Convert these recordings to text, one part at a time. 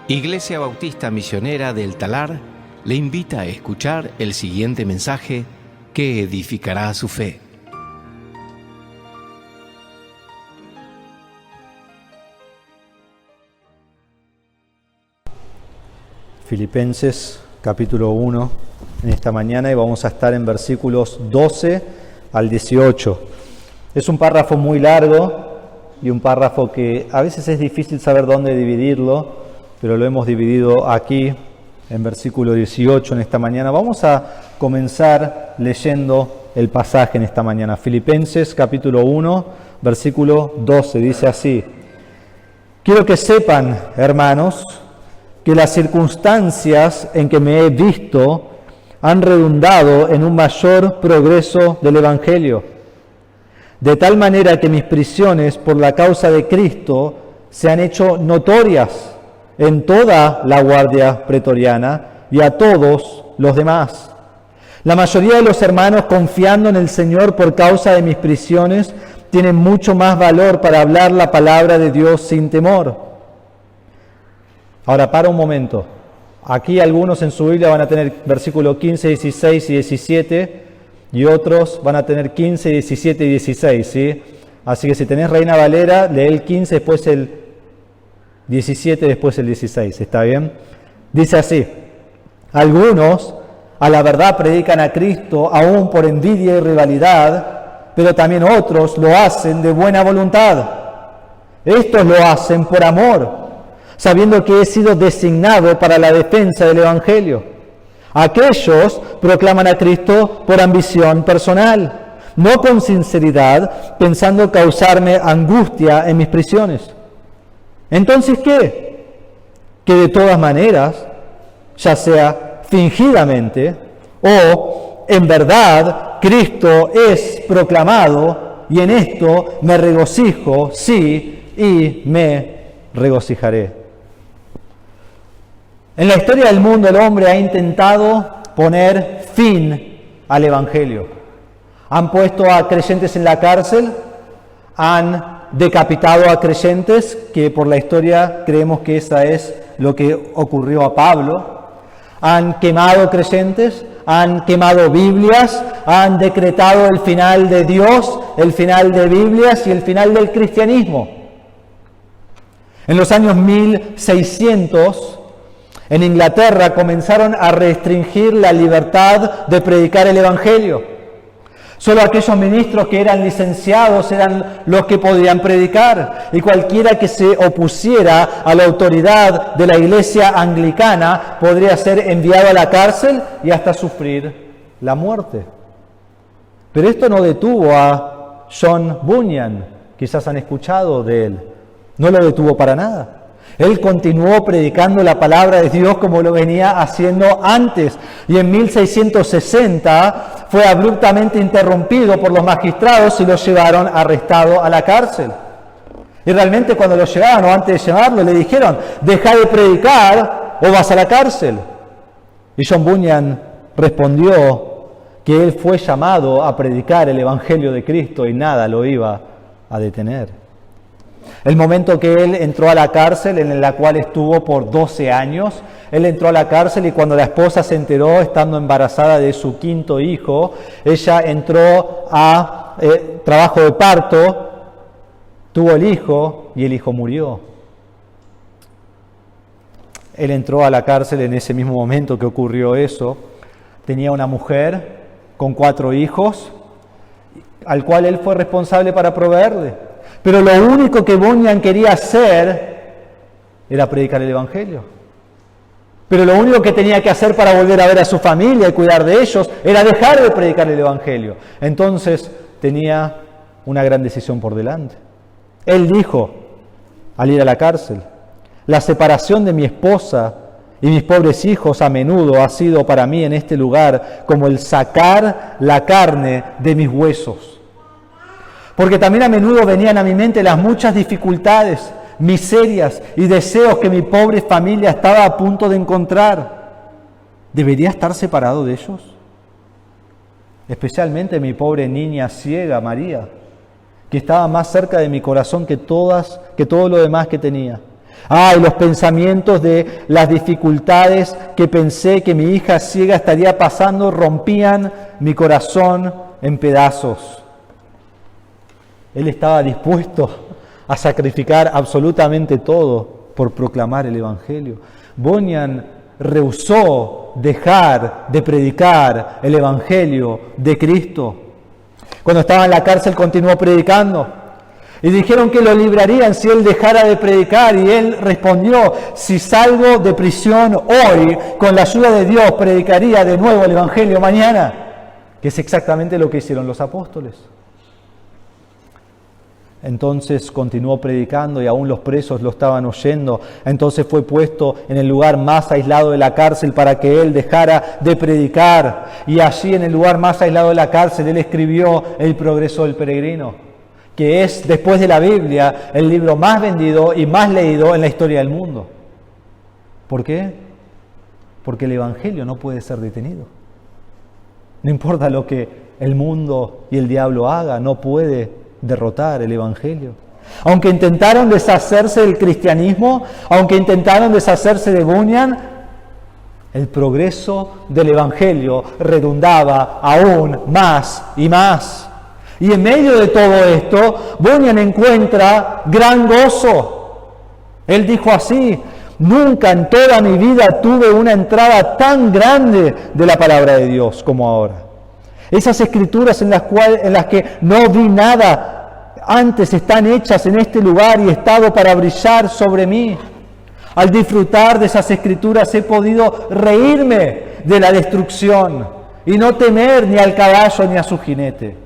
Iglesia Bautista Misionera del Talar le invita a escuchar el siguiente mensaje que edificará su fe. Filipenses capítulo 1 en esta mañana, y vamos a estar en versículos 12 al 18. Es un párrafo muy largo y un párrafo que a veces es difícil saber dónde dividirlo, pero lo hemos dividido aquí en versículo 18 en esta mañana. Vamos a comenzar leyendo el pasaje en esta mañana. Filipenses capítulo 1, versículo 12, dice así: Quiero que sepan, hermanos, que las circunstancias en que me he visto han redundado en un mayor progreso del Evangelio, de tal manera que mis prisiones por la causa de Cristo se han hecho notorias en toda la guardia pretoriana y a todos los demás. La mayoría de los hermanos, confiando en el Señor por causa de mis prisiones, tienen mucho más valor para hablar la palabra de Dios sin temor. Ahora, para un momento. Aquí algunos en su Biblia van a tener versículos 15, 16 y 17, y otros van a tener 15, 17 y 16, ¿sí? Así que si tenés Reina Valera, lee el 15, después el 17, después el 16, ¿está bien? Dice así: algunos a la verdad predican a Cristo aún por envidia y rivalidad, pero también otros lo hacen de buena voluntad. Estos lo hacen por amor, sabiendo que he sido designado para la defensa del Evangelio. Aquellos proclaman a Cristo por ambición personal, no con sinceridad, pensando causarme angustia en mis prisiones. Entonces, ¿qué? Que de todas maneras, ya sea fingidamente o en verdad, Cristo es proclamado, y en esto me regocijo, sí, y me regocijaré. En la historia del mundo, el hombre ha intentado poner fin al Evangelio. Han puesto a creyentes en la cárcel, han decapitado a creyentes, que por la historia creemos que esa es lo que ocurrió a Pablo. Han quemado creyentes, han quemado Biblias, han decretado el final de Dios, el final de Biblias y el final del cristianismo. En los años 1600, en Inglaterra comenzaron a restringir la libertad de predicar el Evangelio. Solo aquellos ministros que eran licenciados eran los que podían predicar, y cualquiera que se opusiera a la autoridad de la iglesia anglicana podría ser enviado a la cárcel y hasta sufrir la muerte. Pero esto no detuvo a John Bunyan, quizás han escuchado de él, no lo detuvo para nada. Él continuó predicando la palabra de Dios como lo venía haciendo antes, y en 1660 fue abruptamente interrumpido por los magistrados y lo llevaron arrestado a la cárcel. Y realmente cuando lo llevaron, o antes de llevarlo, le dijeron: deja de predicar o vas a la cárcel. Y John Bunyan respondió que él fue llamado a predicar el Evangelio de Cristo y nada lo iba a detener. El momento que él entró a la cárcel, en la cual estuvo por 12 años, él entró a la cárcel y cuando la esposa se enteró, estando embarazada de su 5º hijo, ella entró a trabajo de parto, tuvo el hijo y el hijo murió. Él entró a la cárcel en ese mismo momento que ocurrió eso. Tenía una mujer con 4 hijos, al cual él fue responsable para proveerle. Pero lo único que Bunyan quería hacer era predicar el Evangelio. Pero lo único que tenía que hacer para volver a ver a su familia y cuidar de ellos era dejar de predicar el Evangelio. Entonces tenía una gran decisión por delante. Él dijo, al ir a la cárcel: la separación de mi esposa y mis pobres hijos a menudo ha sido para mí en este lugar como el sacar la carne de mis huesos. Porque también a menudo venían a mi mente las muchas dificultades, miserias y deseos que mi pobre familia estaba a punto de encontrar. ¿Debería estar separado de ellos? Especialmente mi pobre niña ciega, María, que estaba más cerca de mi corazón que todo lo demás que tenía. Ay, los pensamientos de las dificultades que pensé que mi hija ciega estaría pasando rompían mi corazón en pedazos. Él estaba dispuesto a sacrificar absolutamente todo por proclamar el Evangelio. Bunyan rehusó dejar de predicar el Evangelio de Cristo. Cuando estaba en la cárcel continuó predicando. Y dijeron que lo librarían si él dejara de predicar. Y él respondió, si salgo de prisión hoy, con la ayuda de Dios, predicaría de nuevo el Evangelio mañana. Que es exactamente lo que hicieron los apóstoles. Entonces continuó predicando y aún los presos lo estaban oyendo. Entonces fue puesto en el lugar más aislado de la cárcel para que él dejara de predicar. Y allí en el lugar más aislado de la cárcel él escribió El Progreso del Peregrino, que es, después de la Biblia, el libro más vendido y más leído en la historia del mundo. ¿Por qué? Porque el Evangelio no puede ser detenido. No importa lo que el mundo y el diablo haga, no puede derrotar el Evangelio. Aunque intentaron deshacerse del cristianismo, aunque intentaron deshacerse de Bunyan, el progreso del Evangelio redundaba aún más y más. Y en medio de todo esto, Bunyan encuentra gran gozo. Él dijo así: nunca en toda mi vida tuve una entrada tan grande de la palabra de Dios como ahora. Esas escrituras en las que no vi nada antes están hechas en este lugar y estado para brillar sobre mí. Al disfrutar de esas escrituras he podido reírme de la destrucción y no temer ni al caballo ni a su jinete.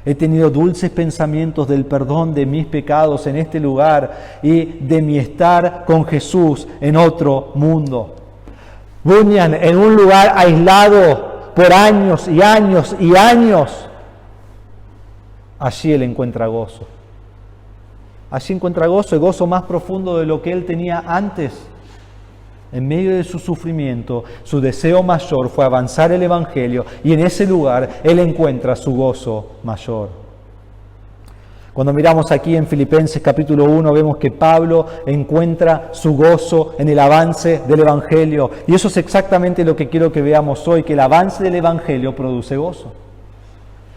He tenido dulces pensamientos del perdón de mis pecados en este lugar y de mi estar con Jesús en otro mundo. Bunyan, en un lugar aislado por años y años y años, allí él encuentra gozo. Allí encuentra gozo, el gozo más profundo de lo que él tenía antes. En medio de su sufrimiento, su deseo mayor fue avanzar el Evangelio y en ese lugar él encuentra su gozo mayor. Cuando miramos aquí en Filipenses capítulo 1, vemos que Pablo encuentra su gozo en el avance del Evangelio. Y eso es exactamente lo que quiero que veamos hoy, que el avance del Evangelio produce gozo.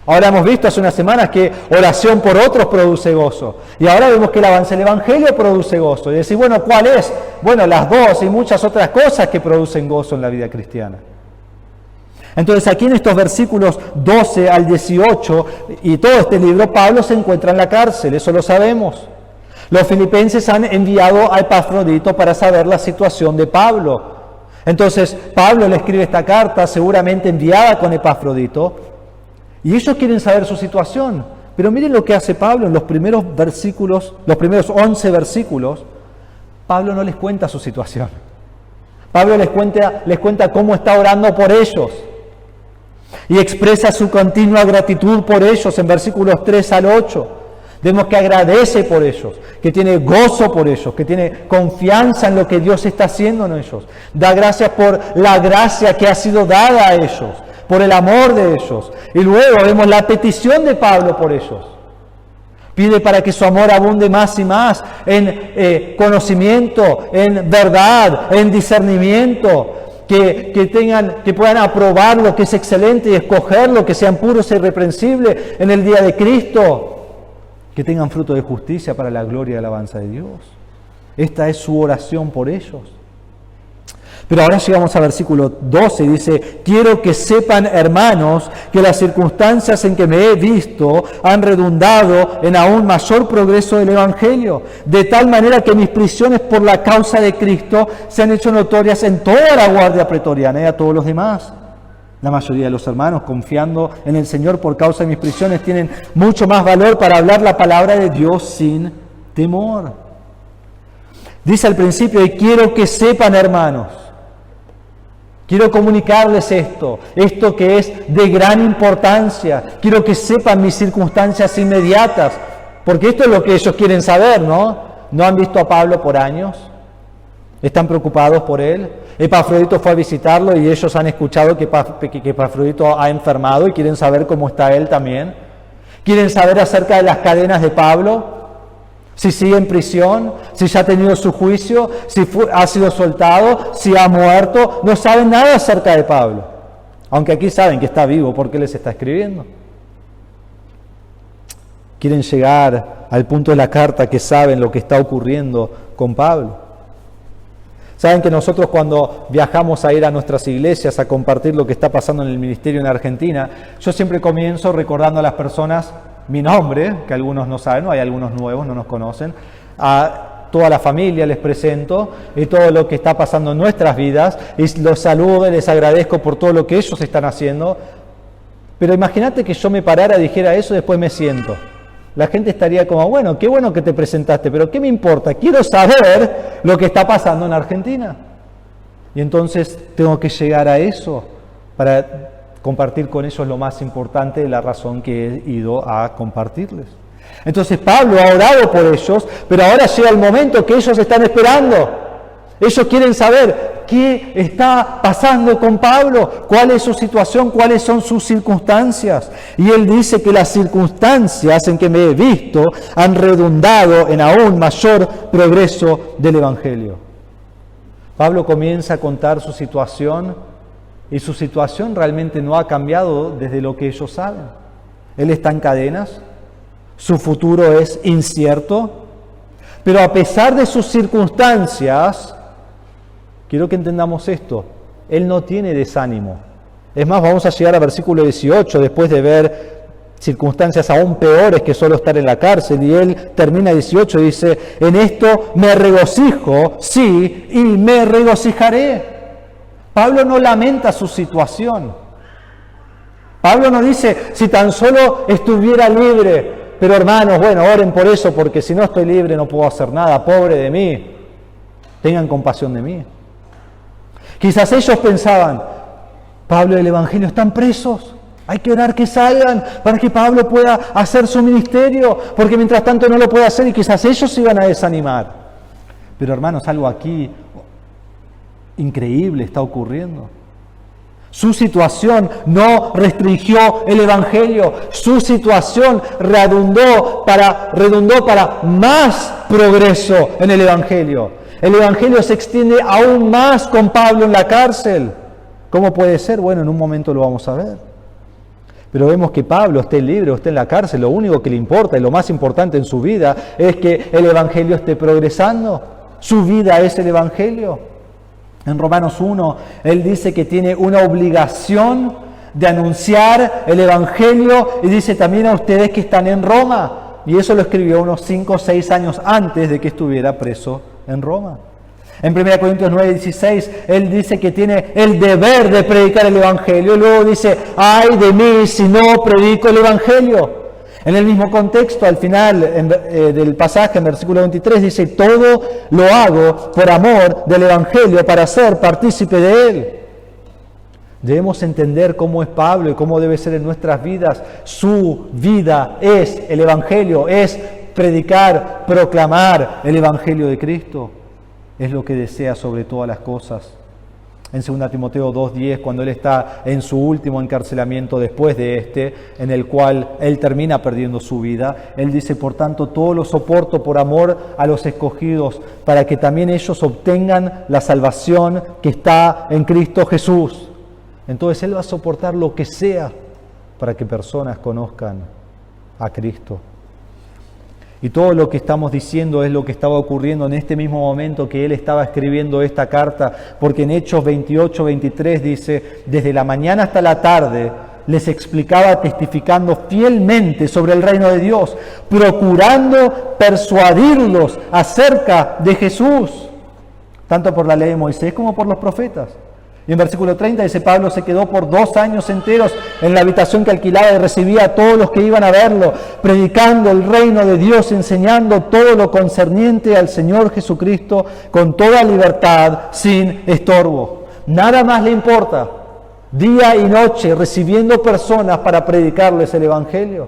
Ahora hemos visto hace unas semanas que oración por otros produce gozo. Y ahora vemos que el avance del Evangelio produce gozo. Y decir, bueno, ¿cuál es? Bueno, las dos y muchas otras cosas que producen gozo en la vida cristiana. Entonces aquí en estos versículos 12 al 18 y todo este libro, Pablo se encuentra en la cárcel, eso lo sabemos. Los filipenses han enviado a Epafrodito para saber la situación de Pablo. Entonces Pablo le escribe esta carta, seguramente enviada con Epafrodito, y ellos quieren saber su situación. Pero miren lo que hace Pablo en los primeros versículos, los primeros 11 versículos. Pablo no les cuenta su situación. Pablo les cuenta cómo está orando por ellos. Y expresa su continua gratitud por ellos en versículos 3 al 8. Vemos que agradece por ellos, que tiene gozo por ellos, que tiene confianza en lo que Dios está haciendo en ellos. Da gracias por la gracia que ha sido dada a ellos, por el amor de ellos. Y luego vemos la petición de Pablo por ellos. Pide para que su amor abunde más y más en conocimiento, en verdad, en discernimiento. Que puedan aprobar lo que es excelente y escogerlo, que sean puros e irreprensibles en el día de Cristo. Que tengan fruto de justicia para la gloria y alabanza de Dios. Esta es su oración por ellos. Pero ahora llegamos al versículo 12 y dice: quiero que sepan, hermanos, que las circunstancias en que me he visto han redundado en aún mayor progreso del Evangelio, de tal manera que mis prisiones por la causa de Cristo se han hecho notorias en toda la guardia pretoriana y a todos los demás. La mayoría de los hermanos, confiando en el Señor por causa de mis prisiones, tienen mucho más valor para hablar la palabra de Dios sin temor. Dice al principio: y quiero que sepan, hermanos. Quiero comunicarles esto que es de gran importancia. Quiero que sepan mis circunstancias inmediatas, porque esto es lo que ellos quieren saber, ¿no? ¿No han visto a Pablo por años? ¿Están preocupados por él? Epafrodito fue a visitarlo y ellos han escuchado que Epafrodito ha enfermado y quieren saber cómo está él también. ¿Quieren saber acerca de las cadenas de Pablo? Si sigue en prisión, si ya ha tenido su juicio, si ha sido soltado, si ha muerto. No saben nada acerca de Pablo. Aunque aquí saben que está vivo porque les está escribiendo. Quieren llegar al punto de la carta que saben lo que está ocurriendo con Pablo. Saben que nosotros cuando viajamos a ir a nuestras iglesias a compartir lo que está pasando en el ministerio en Argentina, yo siempre comienzo recordando a las personas mi nombre, que algunos no saben, hay algunos nuevos, no nos conocen, a toda la familia les presento y todo lo que está pasando en nuestras vidas, y los saludo y les agradezco por todo lo que ellos están haciendo. Pero imagínate que yo me parara y dijera eso y después me siento. La gente estaría como, bueno, qué bueno que te presentaste, pero ¿qué me importa? Quiero saber lo que está pasando en Argentina. Y entonces tengo que llegar a eso para compartir con ellos lo más importante de la razón que he ido a compartirles. Entonces Pablo ha orado por ellos, pero ahora llega el momento que ellos están esperando. Ellos quieren saber qué está pasando con Pablo, cuál es su situación, cuáles son sus circunstancias. Y él dice que las circunstancias en que me he visto han redundado en aún mayor progreso del Evangelio. Pablo comienza a contar su situación y su situación realmente no ha cambiado desde lo que ellos saben. Él está en cadenas, su futuro es incierto, pero a pesar de sus circunstancias, quiero que entendamos esto, él no tiene desánimo. Es más, vamos a llegar al versículo 18, después de ver circunstancias aún peores que solo estar en la cárcel, y él termina 18 y dice, en esto me regocijo, sí, y me regocijaré. Pablo no lamenta su situación. Pablo no dice, si tan solo estuviera libre, pero hermanos, bueno, oren por eso, porque si no estoy libre no puedo hacer nada, pobre de mí, tengan compasión de mí. Quizás ellos pensaban, Pablo y el Evangelio están presos, hay que orar que salgan para que Pablo pueda hacer su ministerio, porque mientras tanto no lo puede hacer y quizás ellos se iban a desanimar. Pero hermanos, algo aquí increíble está ocurriendo. Su situación no restringió el Evangelio, su situación redundó para más progreso en el Evangelio. El Evangelio se extiende aún más con Pablo en la cárcel. ¿Cómo puede ser? Bueno, en un momento lo vamos a ver. Pero vemos que Pablo esté libre o esté en la cárcel, lo único que le importa y lo más importante en su vida es que el Evangelio esté progresando. Su vida es el Evangelio. En Romanos 1, él dice que tiene una obligación de anunciar el Evangelio y dice también a ustedes que están en Roma. Y eso lo escribió unos 5 o 6 años antes de que estuviera preso en Roma. En 1 Corintios 9:16, él dice que tiene el deber de predicar el Evangelio. Y luego dice, ay de mí si no predico el Evangelio. En el mismo contexto, al final del pasaje, en versículo 23, dice, todo lo hago por amor del Evangelio, para ser partícipe de él. Debemos entender cómo es Pablo y cómo debe ser en nuestras vidas. Su vida es el Evangelio, es predicar, proclamar el Evangelio de Cristo. Es lo que desea sobre todas las cosas. En 2 Timoteo 2:10, cuando él está en su último encarcelamiento después de en el cual él termina perdiendo su vida, él dice, por tanto, todo lo soporto por amor a los escogidos, para que también ellos obtengan la salvación que está en Cristo Jesús. Entonces él va a soportar lo que sea para que personas conozcan a Cristo. Y todo lo que estamos diciendo es lo que estaba ocurriendo en este mismo momento que él estaba escribiendo esta carta, porque en Hechos 28:23 dice, desde la mañana hasta la tarde les explicaba testificando fielmente sobre el reino de Dios, procurando persuadirlos acerca de Jesús, tanto por la ley de Moisés como por los profetas. Y en versículo 30 dice, Pablo se quedó por 2 años enteros en la habitación que alquilaba y recibía a todos los que iban a verlo, predicando el reino de Dios, enseñando todo lo concerniente al Señor Jesucristo con toda libertad, sin estorbo. Nada más le importa, día y noche, recibiendo personas para predicarles el Evangelio.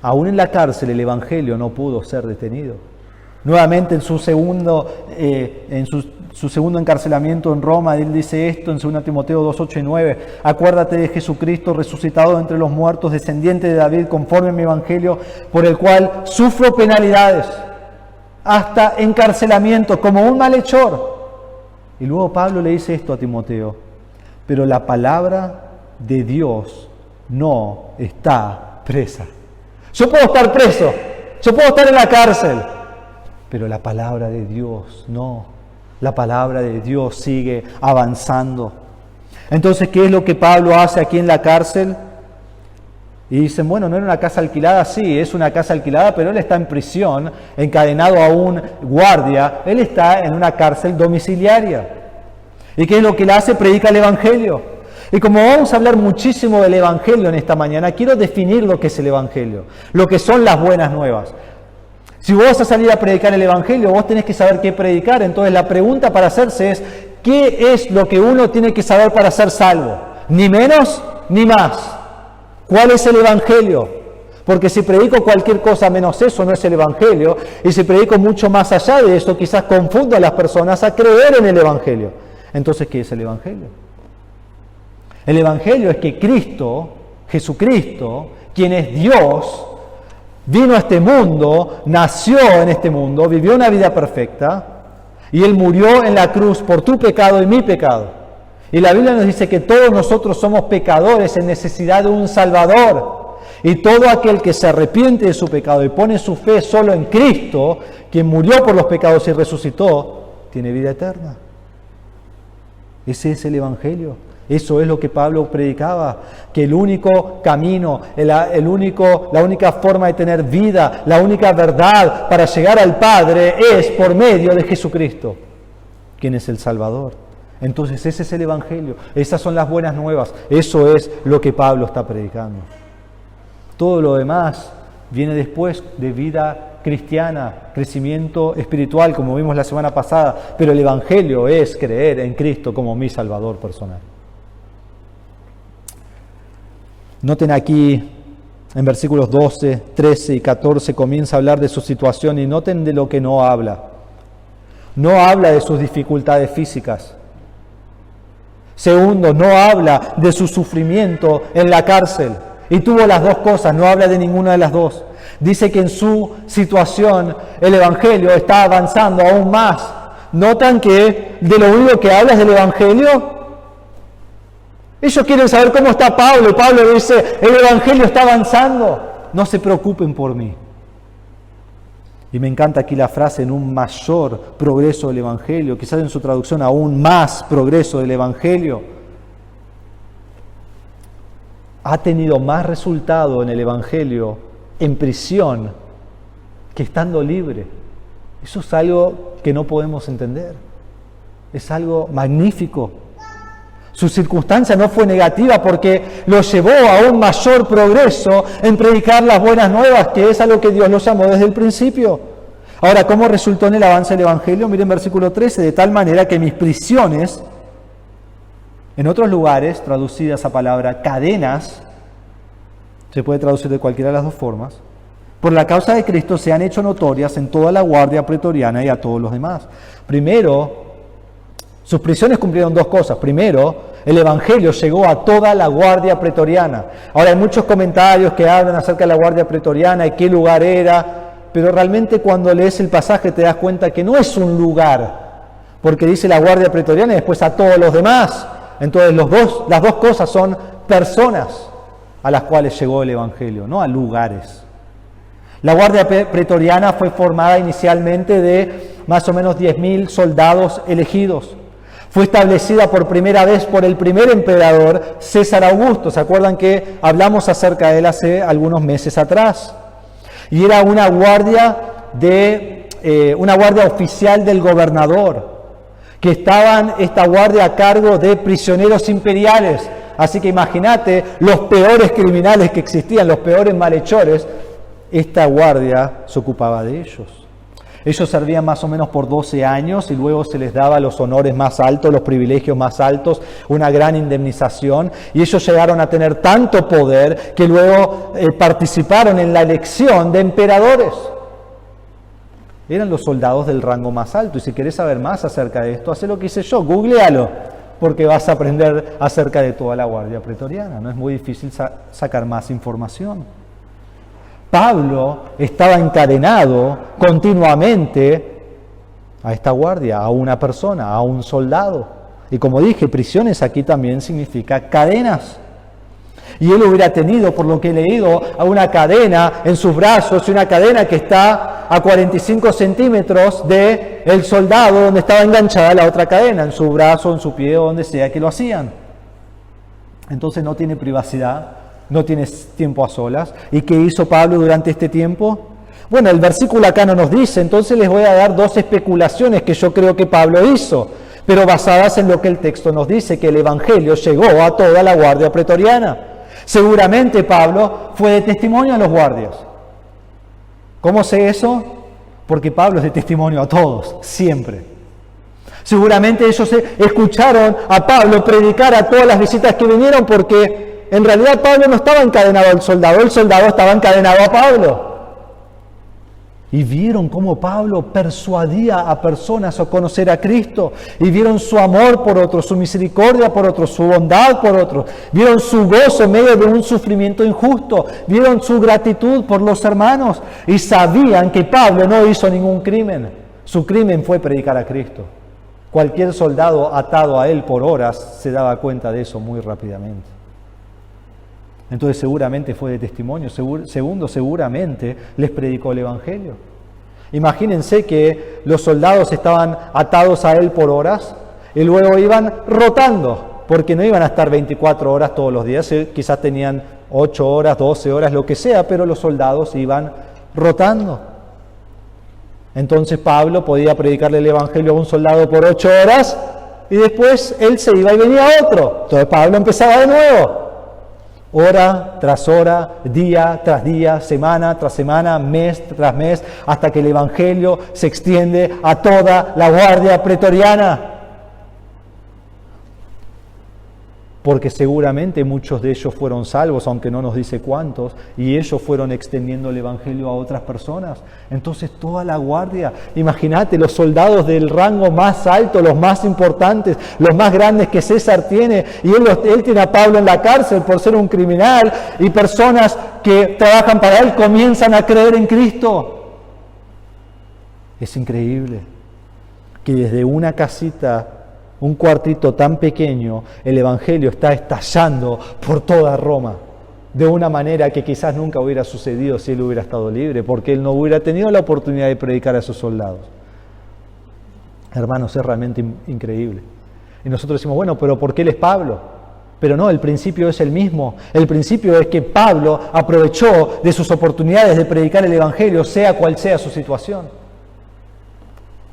Aún en la cárcel el Evangelio no pudo ser detenido. Nuevamente en su segundo encarcelamiento en Roma, él dice esto en 2 Timoteo 2, 8 y 9. Acuérdate de Jesucristo resucitado entre los muertos, descendiente de David, conforme a mi evangelio, por el cual sufro penalidades, hasta encarcelamiento, como un malhechor. Y luego Pablo le dice esto a Timoteo: pero la palabra de Dios no está presa. Yo puedo estar preso, yo puedo estar en la cárcel, pero la palabra de Dios no. La palabra de Dios sigue avanzando. Entonces, ¿qué es lo que Pablo hace aquí en la cárcel? Y dicen, bueno, ¿no era una casa alquilada? Sí, es una casa alquilada, pero él está en prisión, encadenado a un guardia. Él está en una cárcel domiciliaria. ¿Y qué es lo que él hace? Predica el Evangelio. Y como vamos a hablar muchísimo del Evangelio en esta mañana, quiero definir lo que es el Evangelio, lo que son las buenas nuevas. Si vos vas a salir a predicar el Evangelio, vos tenés que saber qué predicar. Entonces la pregunta para hacerse es, ¿qué es lo que uno tiene que saber para ser salvo? Ni menos ni más. ¿Cuál es el Evangelio? Porque si predico cualquier cosa menos eso, no es el Evangelio. Y si predico mucho más allá de eso, quizás confundo a las personas a creer en el Evangelio. Entonces, ¿qué es el Evangelio? El Evangelio es que Cristo, Jesucristo, quien es Dios, vino a este mundo, nació en este mundo, vivió una vida perfecta y Él murió en la cruz por tu pecado y mi pecado. Y la Biblia nos dice que todos nosotros somos pecadores en necesidad de un Salvador. Y todo aquel que se arrepiente de su pecado y pone su fe solo en Cristo, quien murió por los pecados y resucitó, tiene vida eterna. Ese es el Evangelio. Eso es lo que Pablo predicaba, que el único camino, la única forma de tener vida, la única verdad para llegar al Padre es por medio de Jesucristo, quien es el Salvador. Entonces ese es el Evangelio, esas son las buenas nuevas, eso es lo que Pablo está predicando. Todo lo demás viene después de vida cristiana, crecimiento espiritual, como vimos la semana pasada, pero el Evangelio es creer en Cristo como mi Salvador personal. Noten aquí, en versículos 12, 13 y 14, comienza a hablar de su situación y noten de lo que no habla. No habla de sus dificultades físicas. Segundo, no habla de su sufrimiento en la cárcel. Y tuvo las dos cosas, no habla de ninguna de las dos. Dice que en su situación el Evangelio está avanzando aún más. ¿Notan que de lo único que habla es del Evangelio? Ellos quieren saber cómo está Pablo, y Pablo dice, el Evangelio está avanzando, no se preocupen por mí. Y me encanta aquí la frase, en un mayor progreso del Evangelio, quizás en su traducción, aún más progreso del Evangelio. Ha tenido más resultado en el Evangelio en prisión que estando libre. Eso es algo que no podemos entender. Es algo magnífico. Su circunstancia no fue negativa porque lo llevó a un mayor progreso en predicar las buenas nuevas, que es a lo que Dios lo llamó desde el principio. Ahora, ¿cómo resultó en el avance del Evangelio? Miren versículo 13, de tal manera que mis prisiones, en otros lugares, traducidas a palabra cadenas, se puede traducir de cualquiera de las dos formas, por la causa de Cristo se han hecho notorias en toda la guardia pretoriana y a todos los demás. Primero, sus prisiones cumplieron dos cosas. Primero, el Evangelio llegó a toda la guardia pretoriana. Ahora hay muchos comentarios que hablan acerca de la guardia pretoriana y qué lugar era, pero realmente cuando lees el pasaje te das cuenta que no es un lugar, porque dice la guardia pretoriana y después a todos los demás. Entonces las dos cosas son personas a las cuales llegó el Evangelio, no a lugares. La guardia pretoriana fue formada inicialmente de más o menos 10.000 soldados elegidos. Fue establecida por primera vez por el primer emperador, César Augusto. ¿Se acuerdan que hablamos acerca de él hace algunos meses atrás? Y era una guardia oficial del gobernador, que esta guardia a cargo de prisioneros imperiales. Así que imagínate los peores criminales que existían, los peores malhechores, esta guardia se ocupaba de ellos. Ellos servían más o menos por 12 años y luego se les daba los honores más altos, los privilegios más altos, una gran indemnización. Y ellos llegaron a tener tanto poder que luego participaron en la elección de emperadores. Eran los soldados del rango más alto. Y si querés saber más acerca de esto, haz lo que hice yo, googlealo, porque vas a aprender acerca de toda la guardia pretoriana. No es muy difícil sacar más información. Pablo estaba encadenado continuamente a esta guardia, a una persona, a un soldado. Y como dije, prisiones aquí también significa cadenas. Y él hubiera tenido, por lo que he leído, a una cadena en sus brazos y una cadena que está a 45 centímetros del soldado donde estaba enganchada la otra cadena, en su brazo, en su pie, donde sea que lo hacían. Entonces no tiene privacidad, no tiene tiempo a solas. ¿Y qué hizo Pablo durante este tiempo? Bueno, el versículo acá no nos dice, entonces les voy a dar dos especulaciones que yo creo que Pablo hizo, pero basadas en lo que el texto nos dice, que el Evangelio llegó a toda la guardia pretoriana. Seguramente Pablo fue de testimonio a los guardias. ¿Cómo sé eso? Porque Pablo es de testimonio a todos, siempre. Seguramente ellos escucharon a Pablo predicar a todas las visitas que vinieron, porque en realidad Pablo no estaba encadenado al soldado, el soldado estaba encadenado a Pablo. Y vieron cómo Pablo persuadía a personas a conocer a Cristo. Y vieron su amor por otros, su misericordia por otros, su bondad por otros. Vieron su gozo en medio de un sufrimiento injusto. Vieron su gratitud por los hermanos. Y sabían que Pablo no hizo ningún crimen. Su crimen fue predicar a Cristo. Cualquier soldado atado a él por horas se daba cuenta de eso muy rápidamente. Entonces seguramente fue de testimonio. Segundo, seguramente les predicó el Evangelio. Imagínense que los soldados estaban atados a él por horas y luego iban rotando, porque no iban a estar 24 horas todos los días, quizás tenían 8 horas, 12 horas, lo que sea, pero los soldados iban rotando. Entonces Pablo podía predicarle el Evangelio a un soldado por 8 horas y después él se iba y venía otro. Entonces Pablo empezaba de nuevo. Hora tras hora, día tras día, semana tras semana, mes tras mes, hasta que el Evangelio se extiende a toda la guardia pretoriana. Porque seguramente muchos de ellos fueron salvos, aunque no nos dice cuántos, y ellos fueron extendiendo el Evangelio a otras personas. Entonces toda la guardia, imagínate, los soldados del rango más alto, los más importantes, los más grandes que César tiene, y él tiene a Pablo en la cárcel por ser un criminal, y personas que trabajan para él comienzan a creer en Cristo. Es increíble que desde una casita, un cuartito tan pequeño, el Evangelio está estallando por toda Roma, de una manera que quizás nunca hubiera sucedido si él hubiera estado libre, porque él no hubiera tenido la oportunidad de predicar a esos soldados. Hermanos, es realmente increíble. Y nosotros decimos, bueno, pero ¿por qué él es Pablo? Pero no, el principio es el mismo. El principio es que Pablo aprovechó de sus oportunidades de predicar el Evangelio, sea cual sea su situación.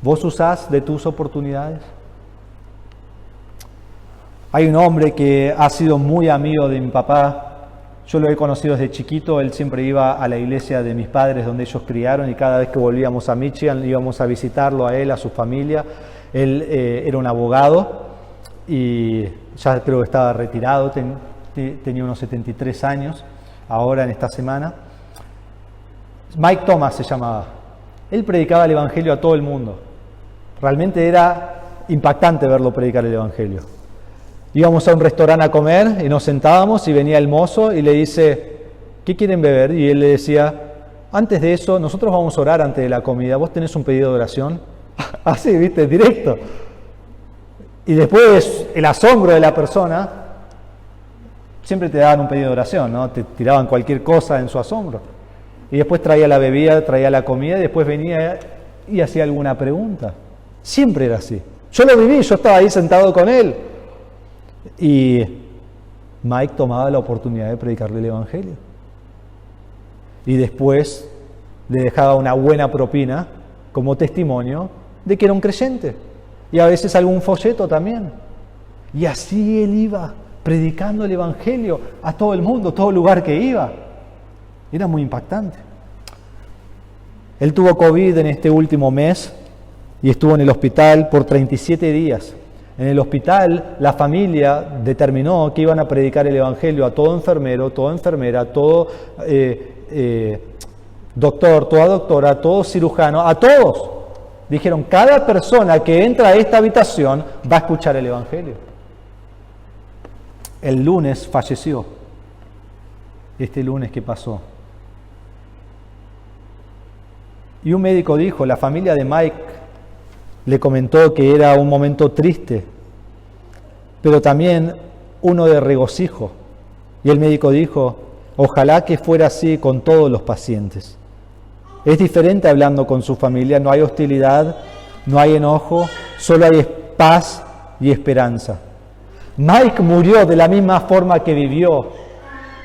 ¿Vos usás de tus oportunidades? Hay un hombre que ha sido muy amigo de mi papá. Yo lo he conocido desde chiquito. Él siempre iba a la iglesia de mis padres donde ellos criaron, y cada vez que volvíamos a Michigan íbamos a visitarlo a él, a su familia. Él era un abogado y ya creo que estaba retirado, tenía unos 73 años ahora en esta semana. Mike Thomas se llamaba. Él predicaba el Evangelio a todo el mundo. Realmente era impactante verlo predicar el Evangelio. Íbamos a un restaurante a comer y nos sentábamos y venía el mozo y le dice, ¿qué quieren beber? Y él le decía, antes de eso, nosotros vamos a orar antes de la comida, ¿vos tenés un pedido de oración? Así, ¿viste? Directo. Y después el asombro de la persona, siempre te daban un pedido de oración, ¿no? Te tiraban cualquier cosa en su asombro. Y después traía la bebida, traía la comida y después venía y hacía alguna pregunta. Siempre era así. Yo lo viví, yo estaba ahí sentado con él. Y Mike tomaba la oportunidad de predicarle el Evangelio. Y después le dejaba una buena propina como testimonio de que era un creyente. Y a veces algún folleto también. Y así él iba predicando el Evangelio a todo el mundo, todo lugar que iba. Era muy impactante. Él tuvo COVID en este último mes y estuvo en el hospital por 37 días. En el hospital, la familia determinó que iban a predicar el Evangelio a todo enfermero, toda enfermera, todo doctor, toda doctora, todo cirujano, a todos. Dijeron, cada persona que entra a esta habitación va a escuchar el Evangelio. El lunes falleció. Este lunes que pasó. Y un médico dijo, la familia de Mike le comentó que era un momento triste, pero también uno de regocijo. Y el médico dijo, ojalá que fuera así con todos los pacientes. Es diferente hablando con su familia, no hay hostilidad, no hay enojo, solo hay paz y esperanza. Mike murió de la misma forma que vivió,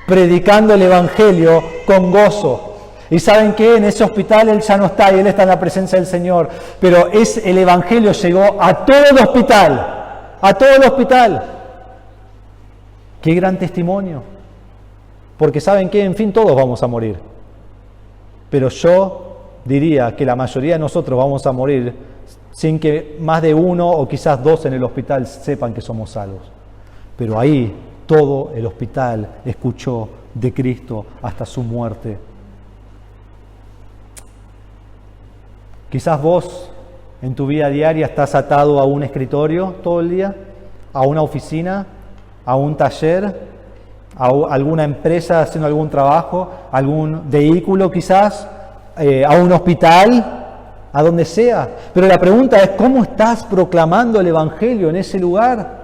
predicando el Evangelio con gozo. Y ¿saben qué? En ese hospital él ya no está y él está en la presencia del Señor. Pero el Evangelio llegó a todo el hospital. A todo el hospital. ¡Qué gran testimonio! Porque ¿saben qué? En fin, todos vamos a morir. Pero yo diría que la mayoría de nosotros vamos a morir sin que más de uno o quizás dos en el hospital sepan que somos salvos. Pero ahí todo el hospital escuchó de Cristo hasta su muerte. Quizás vos en tu vida diaria estás atado a un escritorio todo el día, a una oficina, a un taller, a alguna empresa haciendo algún trabajo, algún vehículo quizás, a un hospital, a donde sea. Pero la pregunta es, ¿cómo estás proclamando el Evangelio en ese lugar?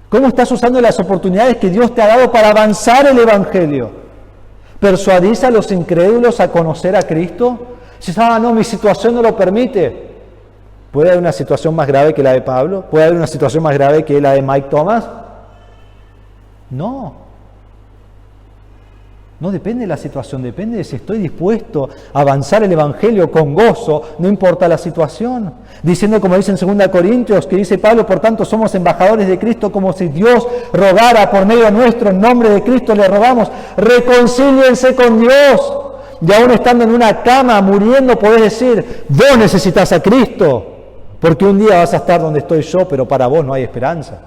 ¿Cómo estás usando las oportunidades que Dios te ha dado para avanzar el Evangelio? ¿Persuadís a los incrédulos a conocer a Cristo? Si no, mi situación no lo permite. ¿Puede haber una situación más grave que la de Pablo? ¿Puede haber una situación más grave que la de Mike Thomas? No. No depende de la situación, depende de si estoy dispuesto a avanzar el Evangelio con gozo, no importa la situación. Diciendo, como dice en 2 Corintios, que dice Pablo, por tanto somos embajadores de Cristo, como si Dios rogara por medio nuestro, en nombre de Cristo le rogamos, reconcíliense con Dios. Y aún estando en una cama, muriendo, podés decir, vos necesitas a Cristo, porque un día vas a estar donde estoy yo, pero para vos no hay esperanza.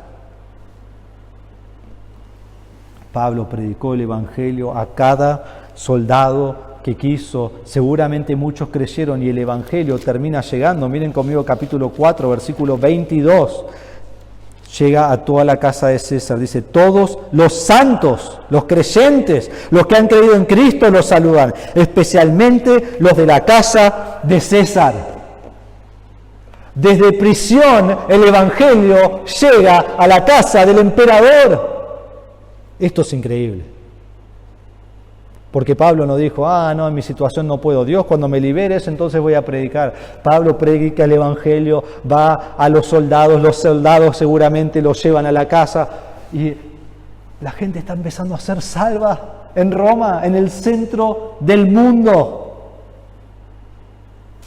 Pablo predicó el Evangelio a cada soldado que quiso. Seguramente muchos creyeron y el Evangelio termina llegando. Miren conmigo capítulo 4, versículo 22. Llega a toda la casa de César. Dice, todos los santos, los creyentes, los que han creído en Cristo los saludan, especialmente los de la casa de César. Desde prisión el Evangelio llega a la casa del emperador. Esto es increíble. Porque Pablo no dijo, no, en mi situación no puedo. Dios, cuando me liberes, entonces voy a predicar. Pablo predica el Evangelio, va a los soldados seguramente los llevan a la casa y la gente está empezando a ser salva en Roma, en el centro del mundo.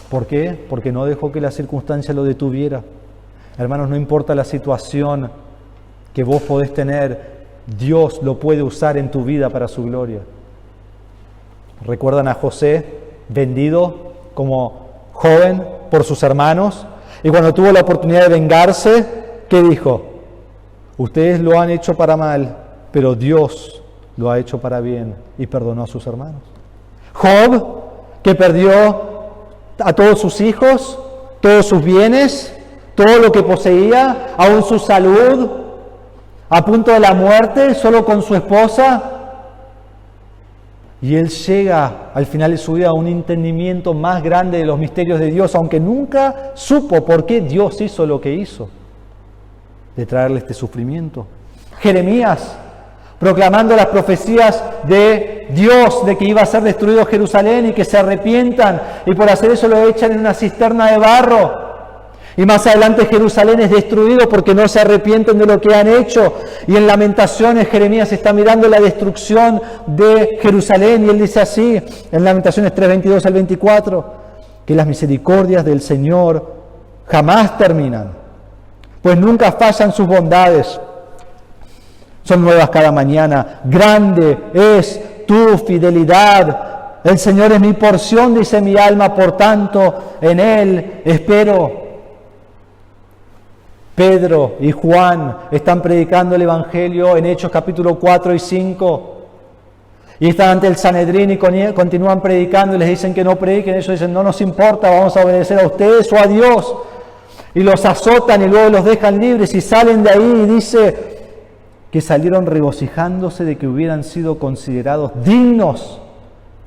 ¿Por qué? Porque no dejó que la circunstancia lo detuviera. Hermanos, no importa la situación que vos podés tener, Dios lo puede usar en tu vida para su gloria. ¿Recuerdan a José vendido como joven por sus hermanos? Y cuando tuvo la oportunidad de vengarse, ¿qué dijo? Ustedes lo han hecho para mal, pero Dios lo ha hecho para bien y perdonó a sus hermanos. Job, que perdió a todos sus hijos, todos sus bienes, todo lo que poseía, aún su salud, a punto de la muerte, solo con su esposa. Y él llega al final de su vida a un entendimiento más grande de los misterios de Dios, aunque nunca supo por qué Dios hizo lo que hizo, de traerle este sufrimiento. Jeremías, proclamando las profecías de Dios, de que iba a ser destruido Jerusalén y que se arrepientan, y por hacer eso lo echan en una cisterna de barro. Y más adelante Jerusalén es destruido porque no se arrepienten de lo que han hecho. Y en Lamentaciones Jeremías está mirando la destrucción de Jerusalén y él dice así, en Lamentaciones 3, 22 al 24, que las misericordias del Señor jamás terminan, pues nunca fallan sus bondades. Son nuevas cada mañana. Grande es tu fidelidad. El Señor es mi porción, dice mi alma, por tanto en Él espero. Pedro y Juan están predicando el Evangelio en Hechos capítulo 4 y 5. Y están ante el Sanedrín y continúan predicando y les dicen que no prediquen. Ellos dicen, no nos importa, vamos a obedecer a ustedes o a Dios. Y los azotan y luego los dejan libres y salen de ahí y dice que salieron regocijándose de que hubieran sido considerados dignos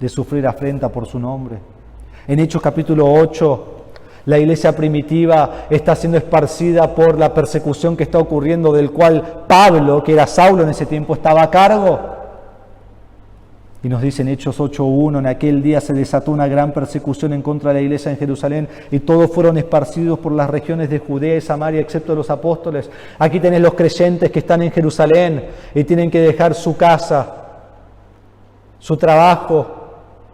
de sufrir afrenta por su nombre. En Hechos capítulo 8, la iglesia primitiva está siendo esparcida por la persecución que está ocurriendo, del cual Pablo, que era Saulo en ese tiempo, estaba a cargo. Y nos dice en Hechos 8:1, en aquel día se desató una gran persecución en contra de la iglesia en Jerusalén y todos fueron esparcidos por las regiones de Judea y Samaria, excepto los apóstoles. Aquí tenés los creyentes que están en Jerusalén y tienen que dejar su casa, su trabajo,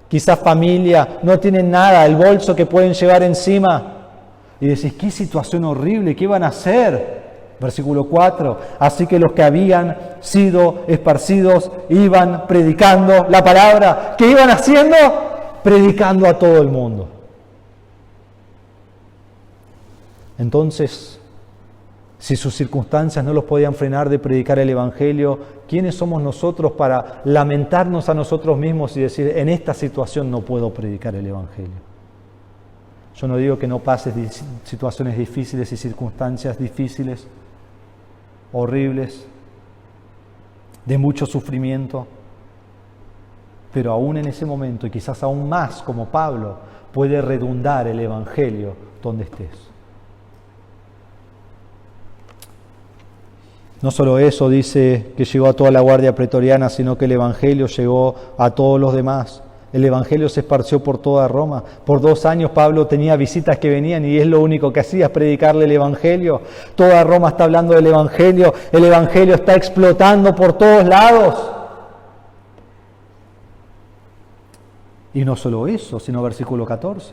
quizás familia, no tienen nada, el bolso que pueden llevar encima. Y decís, qué situación horrible, ¿qué van a hacer? Versículo 4, así que los que habían sido esparcidos iban predicando la palabra. ¿Qué iban haciendo? Predicando a todo el mundo. Entonces, si sus circunstancias no los podían frenar de predicar el Evangelio, ¿quiénes somos nosotros para lamentarnos a nosotros mismos y decir, en esta situación no puedo predicar el Evangelio? Yo no digo que no pases situaciones difíciles y circunstancias difíciles, horribles, de mucho sufrimiento, pero aún en ese momento, y quizás aún más como Pablo, puede redundar el Evangelio donde estés. No solo eso dice que llegó a toda la guardia pretoriana, sino que el Evangelio llegó a todos los demás. El Evangelio se esparció por toda Roma. Por 2 años Pablo tenía visitas que venían y es lo único que hacía, es predicarle el Evangelio. Toda Roma está hablando del Evangelio. El Evangelio está explotando por todos lados. Y no solo eso, sino versículo 14.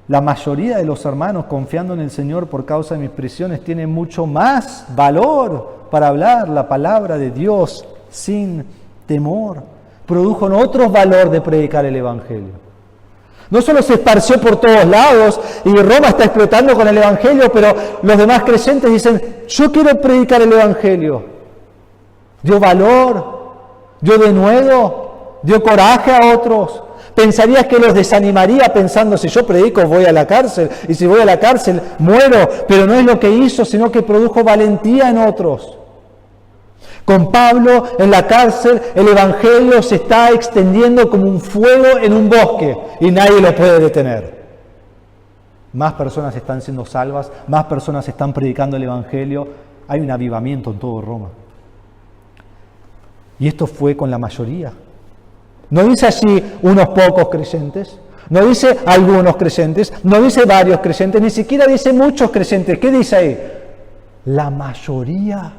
La mayoría de los hermanos, confiando en el Señor por causa de mis prisiones, tienen mucho más valor para hablar la palabra de Dios sin temor. Produjo otro valor de predicar el Evangelio. No solo se esparció por todos lados y Roma está explotando con el Evangelio, pero los demás creyentes dicen, yo quiero predicar el Evangelio. Dio valor, dio denuedo, dio coraje a otros. Pensarías que los desanimaría pensando, si yo predico voy a la cárcel, y si voy a la cárcel muero, pero no es lo que hizo, sino que produjo valentía en otros. Con Pablo en la cárcel, el Evangelio se está extendiendo como un fuego en un bosque y nadie lo puede detener. Más personas están siendo salvas, más personas están predicando el Evangelio. Hay un avivamiento en todo Roma. Y esto fue con la mayoría. No dice allí unos pocos creyentes, no dice algunos creyentes, no dice varios creyentes, ni siquiera dice muchos creyentes. ¿Qué dice ahí? La mayoría.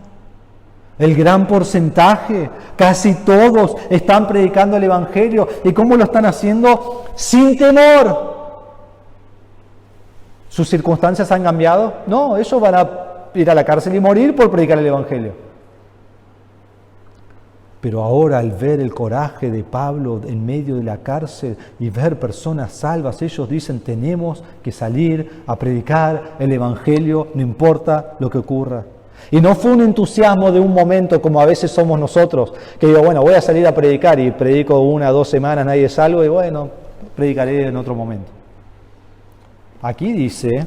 El gran porcentaje, casi todos están predicando el Evangelio. ¿Y cómo lo están haciendo? Sin temor. ¿Sus circunstancias han cambiado? No, ellos van a ir a la cárcel y morir por predicar el Evangelio. Pero ahora, al ver el coraje de Pablo en medio de la cárcel y ver personas salvas, ellos dicen, tenemos que salir a predicar el Evangelio, no importa lo que ocurra. Y no fue un entusiasmo de un momento como a veces somos nosotros, que digo, bueno, voy a salir a predicar y predico 1 o 2 semanas, nadie es salvo y bueno, predicaré en otro momento. Aquí dice,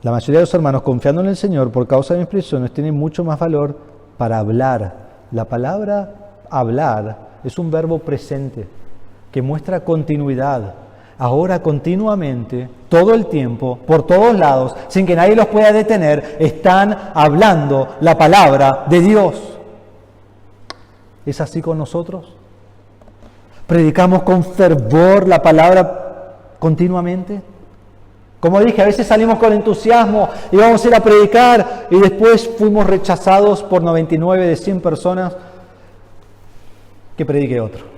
la mayoría de los hermanos, confiando en el Señor por causa de mis prisiones, tienen mucho más valor para hablar. La palabra hablar es un verbo presente que muestra continuidad. Ahora continuamente, todo el tiempo, por todos lados, sin que nadie los pueda detener, están hablando la palabra de Dios. ¿Es así con nosotros? ¿Predicamos con fervor la palabra continuamente? Como dije, a veces salimos con entusiasmo y vamos a ir a predicar y después fuimos rechazados por 99 de 100 personas. Que predique otro.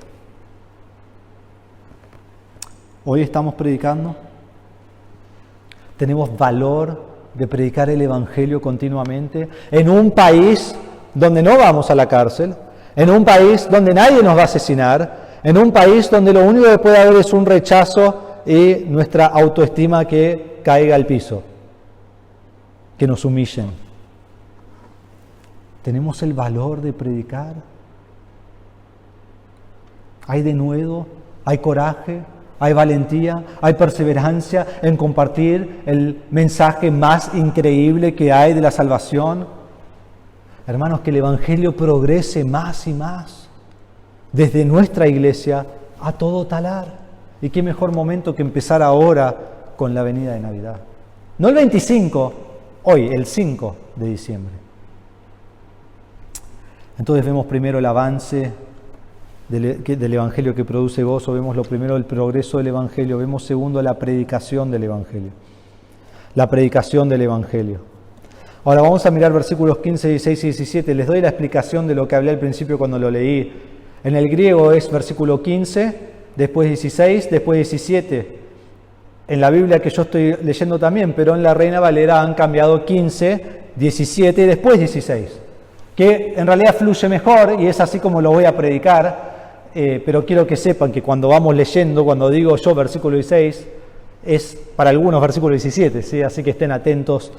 Hoy estamos predicando. Tenemos valor de predicar el Evangelio continuamente en un país donde no vamos a la cárcel, en un país donde nadie nos va a asesinar, en un país donde lo único que puede haber es un rechazo y nuestra autoestima que caiga al piso, que nos humillen. ¿Tenemos el valor de predicar? ¿Hay denuedo? ¿Hay coraje? ¿Hay valentía? ¿Hay perseverancia en compartir el mensaje más increíble que hay de la salvación? Hermanos, que el Evangelio progrese más y más desde nuestra iglesia a todo Talar. Y qué mejor momento que empezar ahora con la venida de Navidad. No el 25, hoy, el 5 de diciembre. Entonces vemos primero el avance del Evangelio que produce gozo, vemos lo primero el progreso del Evangelio, vemos segundo la predicación del Evangelio. La predicación del Evangelio. Ahora vamos a mirar versículos 15, 16 y 17. Les doy la explicación de lo que hablé al principio cuando lo leí. En el griego es versículo 15, después 16, después 17. En la Biblia que yo estoy leyendo también, pero en la Reina Valera han cambiado 15, 17 y después 16. Que en realidad fluye mejor y es así como lo voy a predicar. Pero quiero que sepan que cuando vamos leyendo, cuando digo yo versículo 16, es para algunos versículo 17, ¿sí? Así que estén atentos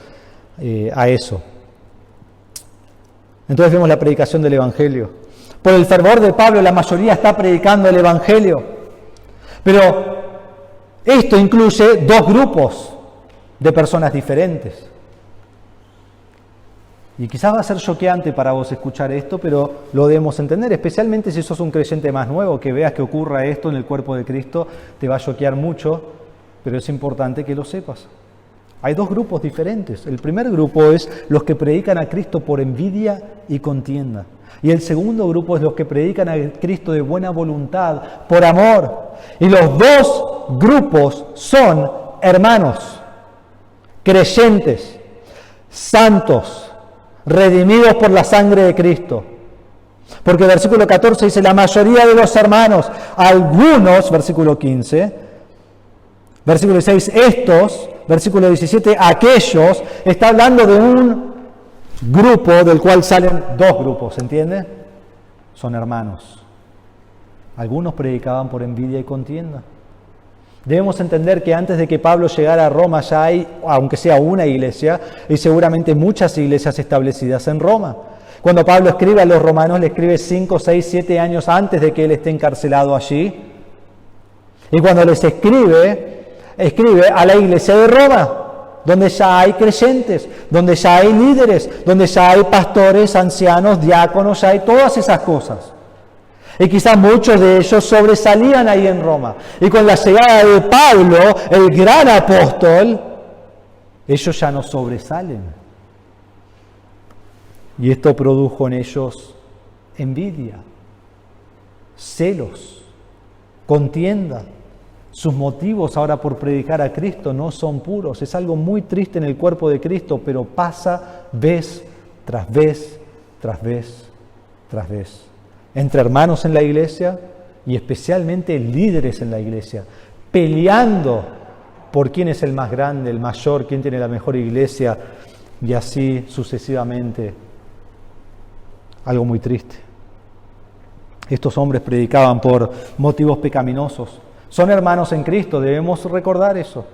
a eso. Entonces vemos la predicación del Evangelio. Por el fervor de Pablo, la mayoría está predicando el Evangelio. Pero esto incluye dos grupos de personas diferentes. Y quizás va a ser choqueante para vos escuchar esto, pero lo debemos entender, especialmente si sos un creyente más nuevo, que veas que ocurra esto en el cuerpo de Cristo, te va a choquear mucho, pero es importante que lo sepas. Hay dos grupos diferentes. El primer grupo es los que predican a Cristo por envidia y contienda. Y el segundo grupo es los que predican a Cristo de buena voluntad, por amor. Y los dos grupos son hermanos, creyentes, santos, redimidos por la sangre de Cristo. Porque versículo 14 dice, la mayoría de los hermanos, algunos, versículo 15, versículo 16, estos, versículo 17, aquellos, está hablando de un grupo del cual salen dos grupos, ¿se entiende? Son hermanos. Algunos predicaban por envidia y contienda. Debemos entender que antes de que Pablo llegara a Roma ya hay, aunque sea una iglesia, y seguramente muchas iglesias establecidas en Roma. Cuando Pablo escribe a los romanos, le escribe 5, 6, 7 años antes de que él esté encarcelado allí. Y cuando les escribe a la iglesia de Roma, donde ya hay creyentes, donde ya hay líderes, donde ya hay pastores, ancianos, diáconos, ya hay todas esas cosas. Y quizás muchos de ellos sobresalían ahí en Roma. Y con la llegada de Pablo, el gran apóstol, ellos ya no sobresalen. Y esto produjo en ellos envidia, celos, contienda. Sus motivos ahora por predicar a Cristo no son puros. Es algo muy triste en el cuerpo de Cristo, pero pasa vez tras vez, tras vez, tras vez. Entre hermanos en la iglesia y especialmente líderes en la iglesia, peleando por quién es el más grande, el mayor, quién tiene la mejor iglesia y así sucesivamente. Algo muy triste. Estos hombres predicaban por motivos pecaminosos. Son hermanos en Cristo, debemos recordar eso.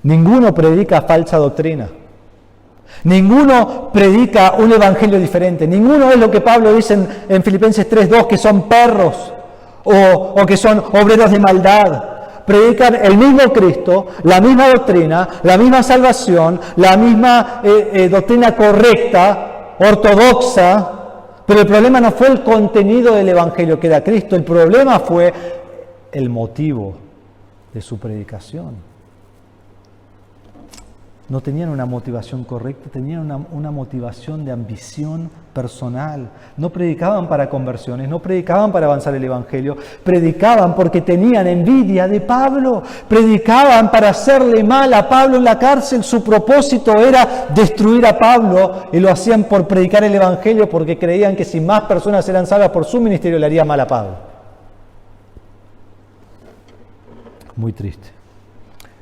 Ninguno predica falsa doctrina. Ninguno predica un evangelio diferente. Ninguno es lo que Pablo dice en Filipenses 3:2, que son perros o que son obreros de maldad. Predican el mismo Cristo, la misma doctrina, la misma salvación, la misma doctrina correcta, ortodoxa, pero el problema no fue el contenido del evangelio que era Cristo, el problema fue el motivo de su predicación. No tenían una motivación correcta, tenían una motivación de ambición personal. No predicaban para conversiones, no predicaban para avanzar el Evangelio, predicaban porque tenían envidia de Pablo, predicaban para hacerle mal a Pablo en la cárcel. Su propósito era destruir a Pablo y lo hacían por predicar el Evangelio porque creían que si más personas eran salvas por su ministerio le haría mal a Pablo. Muy triste.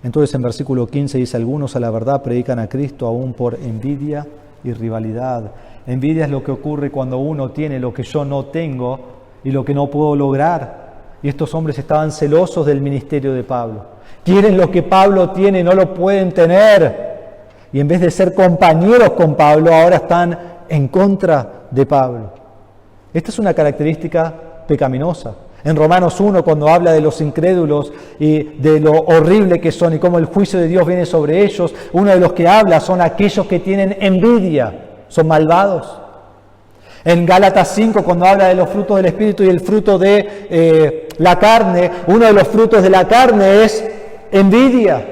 Entonces en versículo 15 dice, algunos a la verdad predican a Cristo aún por envidia y rivalidad. Envidia es lo que ocurre cuando uno tiene lo que yo no tengo y lo que no puedo lograr. Y estos hombres estaban celosos del ministerio de Pablo. Quieren lo que Pablo tiene, no lo pueden tener. Y en vez de ser compañeros con Pablo, ahora están en contra de Pablo. Esta es una característica pecaminosa. En Romanos 1, cuando habla de los incrédulos y de lo horrible que son y cómo el juicio de Dios viene sobre ellos, uno de los que habla son aquellos que tienen envidia, son malvados. En Gálatas 5, cuando habla de los frutos del Espíritu y el fruto de la carne, uno de los frutos de la carne es envidia.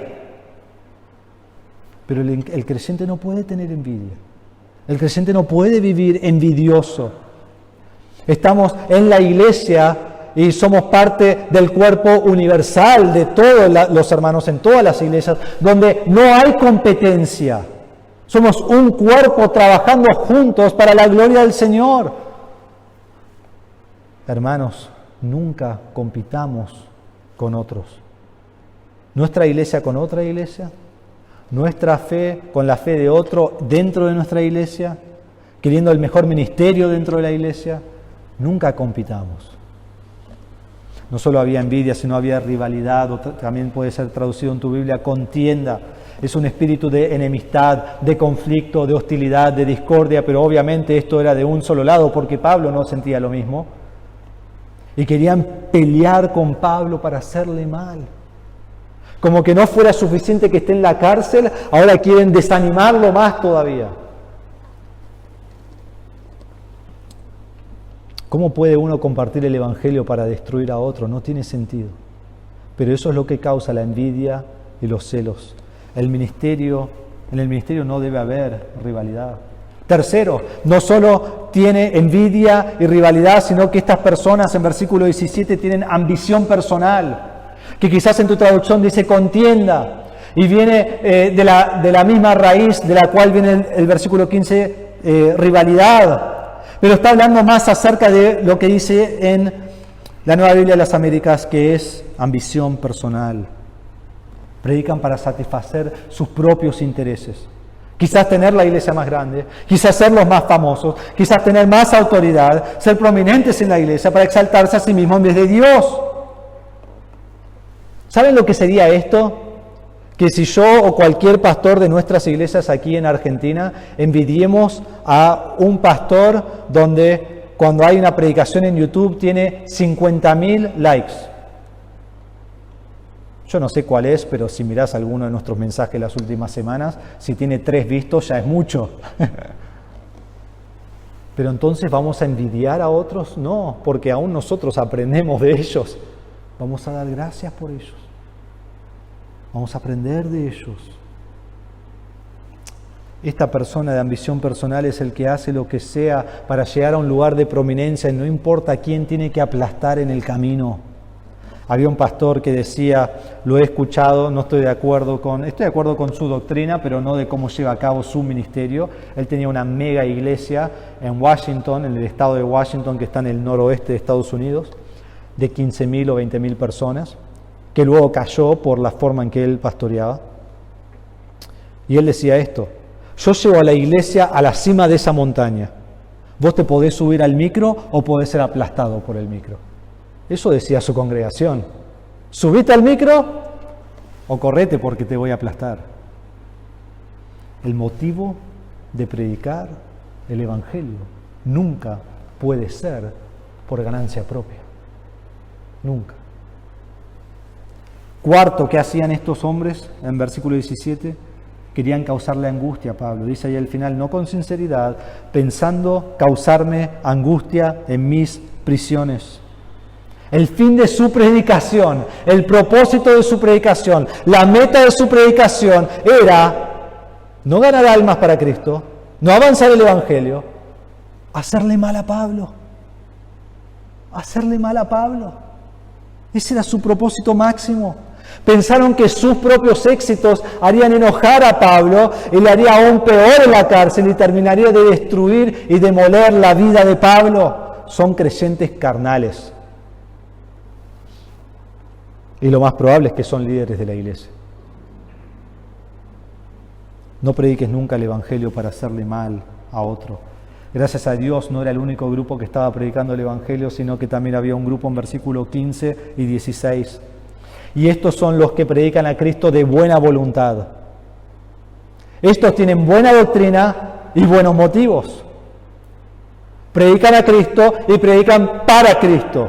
Pero el creyente no puede tener envidia. El creyente no puede vivir envidioso. Estamos en la iglesia y somos parte del cuerpo universal de todos los hermanos en todas las iglesias, donde no hay competencia. Somos un cuerpo trabajando juntos para la gloria del Señor. Hermanos, nunca compitamos con otros. Nuestra iglesia con otra iglesia, nuestra fe con la fe de otro dentro de nuestra iglesia, queriendo el mejor ministerio dentro de la iglesia, nunca compitamos. No solo había envidia, sino había rivalidad, o también puede ser traducido en tu Biblia, contienda. Es un espíritu de enemistad, de conflicto, de hostilidad, de discordia, pero obviamente esto era de un solo lado, porque Pablo no sentía lo mismo. Y querían pelear con Pablo para hacerle mal. Como que no fuera suficiente que esté en la cárcel, ahora quieren desanimarlo más todavía. ¿Cómo puede uno compartir el Evangelio para destruir a otro? No tiene sentido. Pero eso es lo que causa la envidia y los celos. En el ministerio no debe haber rivalidad. Tercero, no solo tiene envidia y rivalidad, sino que estas personas en versículo 17 tienen ambición personal, que quizás en tu traducción dice contienda, y viene de la misma raíz de la cual viene el versículo 15, rivalidad. Pero está hablando más acerca de lo que dice en la Nueva Biblia de las Américas, que es ambición personal. Predican para satisfacer sus propios intereses. Quizás tener la iglesia más grande, quizás ser los más famosos, quizás tener más autoridad, ser prominentes en la iglesia para exaltarse a sí mismo en vez de Dios. ¿Saben lo que sería esto? Que si yo o cualquier pastor de nuestras iglesias aquí en Argentina envidiemos a un pastor donde cuando hay una predicación en YouTube tiene 50.000 likes. Yo no sé cuál es, pero si mirás alguno de nuestros mensajes las últimas semanas, si tiene 3 vistos ya es mucho. Pero entonces ¿vamos a envidiar a otros? No, porque aún nosotros aprendemos de ellos. Vamos a dar gracias por ellos. Vamos a aprender de ellos. Esta persona de ambición personal es el que hace lo que sea para llegar a un lugar de prominencia y no importa quién tiene que aplastar en el camino. Había un pastor que decía, lo he escuchado, estoy de acuerdo con su doctrina, pero no de cómo lleva a cabo su ministerio. Él tenía una mega iglesia en Washington, en el estado de Washington, que está en el noroeste de Estados Unidos, de 15.000 o 20.000 personas, que luego cayó por la forma en que él pastoreaba. Y él decía esto: yo llevo a la iglesia a la cima de esa montaña. Vos te podés subir al micro o podés ser aplastado por el micro. Eso decía su congregación. Subite al micro o correte porque te voy a aplastar. El motivo de predicar el Evangelio nunca puede ser por ganancia propia. Nunca. Cuarto, ¿qué hacían estos hombres? En versículo 17, querían causarle angustia a Pablo. Dice ahí al final, no con sinceridad, pensando causarme angustia en mis prisiones. El fin de su predicación, el propósito de su predicación, la meta de su predicación era no ganar almas para Cristo, no avanzar el Evangelio, hacerle mal a Pablo. Hacerle mal a Pablo. Ese era su propósito máximo. Pensaron que sus propios éxitos harían enojar a Pablo y le haría aún peor en la cárcel y terminaría de destruir y demoler la vida de Pablo. Son creyentes carnales. Y lo más probable es que son líderes de la iglesia. No prediques nunca el Evangelio para hacerle mal a otro. Gracias a Dios no era el único grupo que estaba predicando el Evangelio, sino que también había un grupo en versículo 15 y 16. Y estos son los que predican a Cristo de buena voluntad. Estos tienen buena doctrina y buenos motivos. Predican a Cristo y predican para Cristo.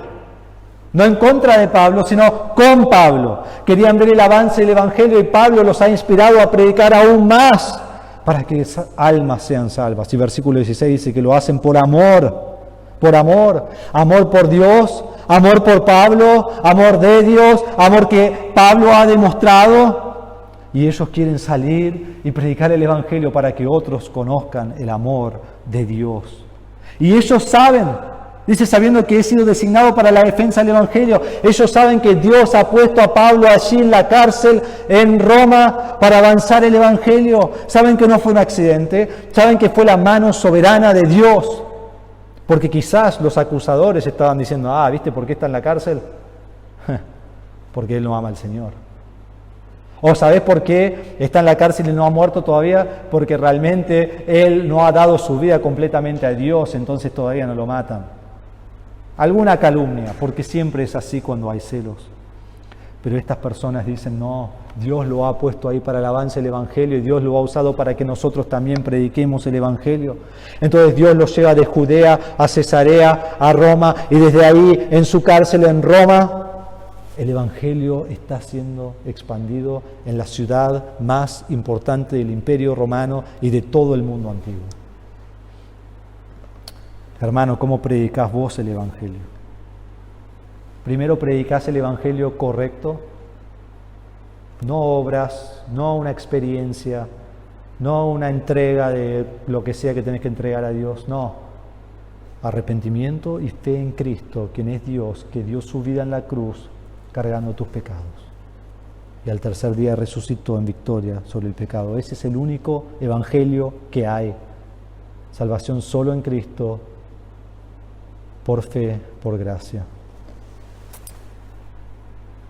No en contra de Pablo, sino con Pablo. Querían ver el avance del Evangelio y Pablo los ha inspirado a predicar aún más para que almas sean salvas. Y versículo 16 dice que lo hacen por amor. Amor por Dios, amor por Pablo, amor de Dios, amor que Pablo ha demostrado. Y ellos quieren salir y predicar el Evangelio para que otros conozcan el amor de Dios. Y ellos saben, dice, sabiendo que he sido designado para la defensa del Evangelio, ellos saben que Dios ha puesto a Pablo allí en la cárcel en Roma para avanzar el Evangelio. Saben que no fue un accidente, saben que fue la mano soberana de Dios. Porque quizás los acusadores estaban diciendo, ¿viste por qué está en la cárcel? Porque él no ama al Señor. ¿O sabés por qué está en la cárcel y no ha muerto todavía? Porque realmente él no ha dado su vida completamente a Dios, entonces todavía no lo matan. Alguna calumnia, porque siempre es así cuando hay celos. Pero estas personas dicen, no, Dios lo ha puesto ahí para el avance del Evangelio y Dios lo ha usado para que nosotros también prediquemos el Evangelio. Entonces Dios los lleva de Judea a Cesarea, a Roma, y desde ahí en su cárcel en Roma, el Evangelio está siendo expandido en la ciudad más importante del Imperio Romano y de todo el mundo antiguo. Hermano, ¿cómo predicás vos el Evangelio? Primero predicás el Evangelio correcto, no obras, no una experiencia, no una entrega de lo que sea que tenés que entregar a Dios, no. Arrepentimiento y fe en Cristo, quien es Dios, que dio su vida en la cruz, cargando tus pecados. Y al tercer día resucitó en victoria sobre el pecado. Ese es el único evangelio que hay. Salvación solo en Cristo, por fe, por gracia.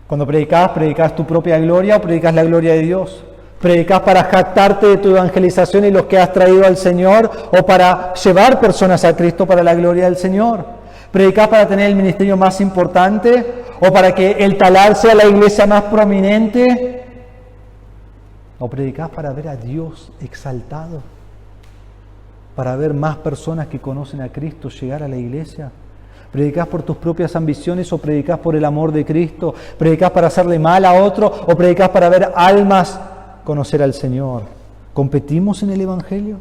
Cuando predicás tu propia gloria o predicás la gloria de Dios. Predicás para jactarte de tu evangelización y los que has traído al Señor, o para llevar personas a Cristo para la gloria del Señor. Predicás para tener el ministerio más importante, o para que el Talar sea la iglesia más prominente, o predicás para ver a Dios exaltado, para ver más personas que conocen a Cristo llegar a la iglesia. ¿Predicás por tus propias ambiciones o predicás por el amor de Cristo? ¿Predicás para hacerle mal a otro o predicás para ver almas conocer al Señor? ¿Competimos en el Evangelio?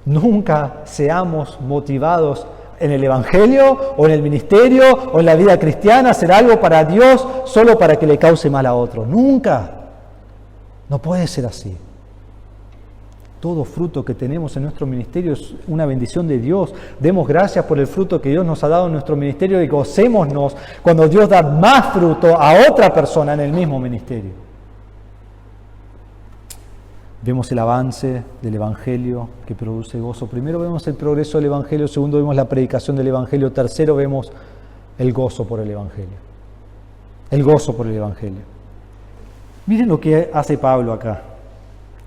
Nunca seamos motivados en el Evangelio o en el ministerio o en la vida cristiana a hacer algo para Dios solo para que le cause mal a otro. Nunca. No puede ser así. Todo fruto que tenemos en nuestro ministerio es una bendición de Dios. Demos gracias por el fruto que Dios nos ha dado en nuestro ministerio y gocémonos cuando Dios da más fruto a otra persona en el mismo ministerio. Vemos el avance del Evangelio que produce gozo. Primero vemos el progreso del Evangelio, segundo vemos la predicación del Evangelio, tercero vemos el gozo por el Evangelio. El gozo por el Evangelio. Miren lo que hace Pablo acá.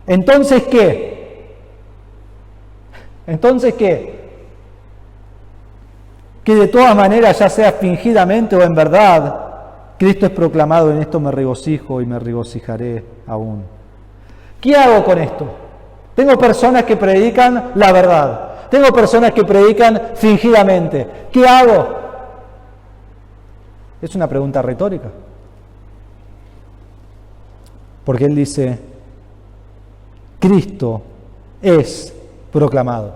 ¿Entonces qué? ¿Entonces qué? Que de todas maneras, ya sea fingidamente o en verdad, Cristo es proclamado, en esto me regocijo y me regocijaré aún. ¿Qué hago con esto? Tengo personas que predican la verdad. Tengo personas que predican fingidamente. ¿Qué hago? Es una pregunta retórica. Porque él dice, Cristo es proclamado.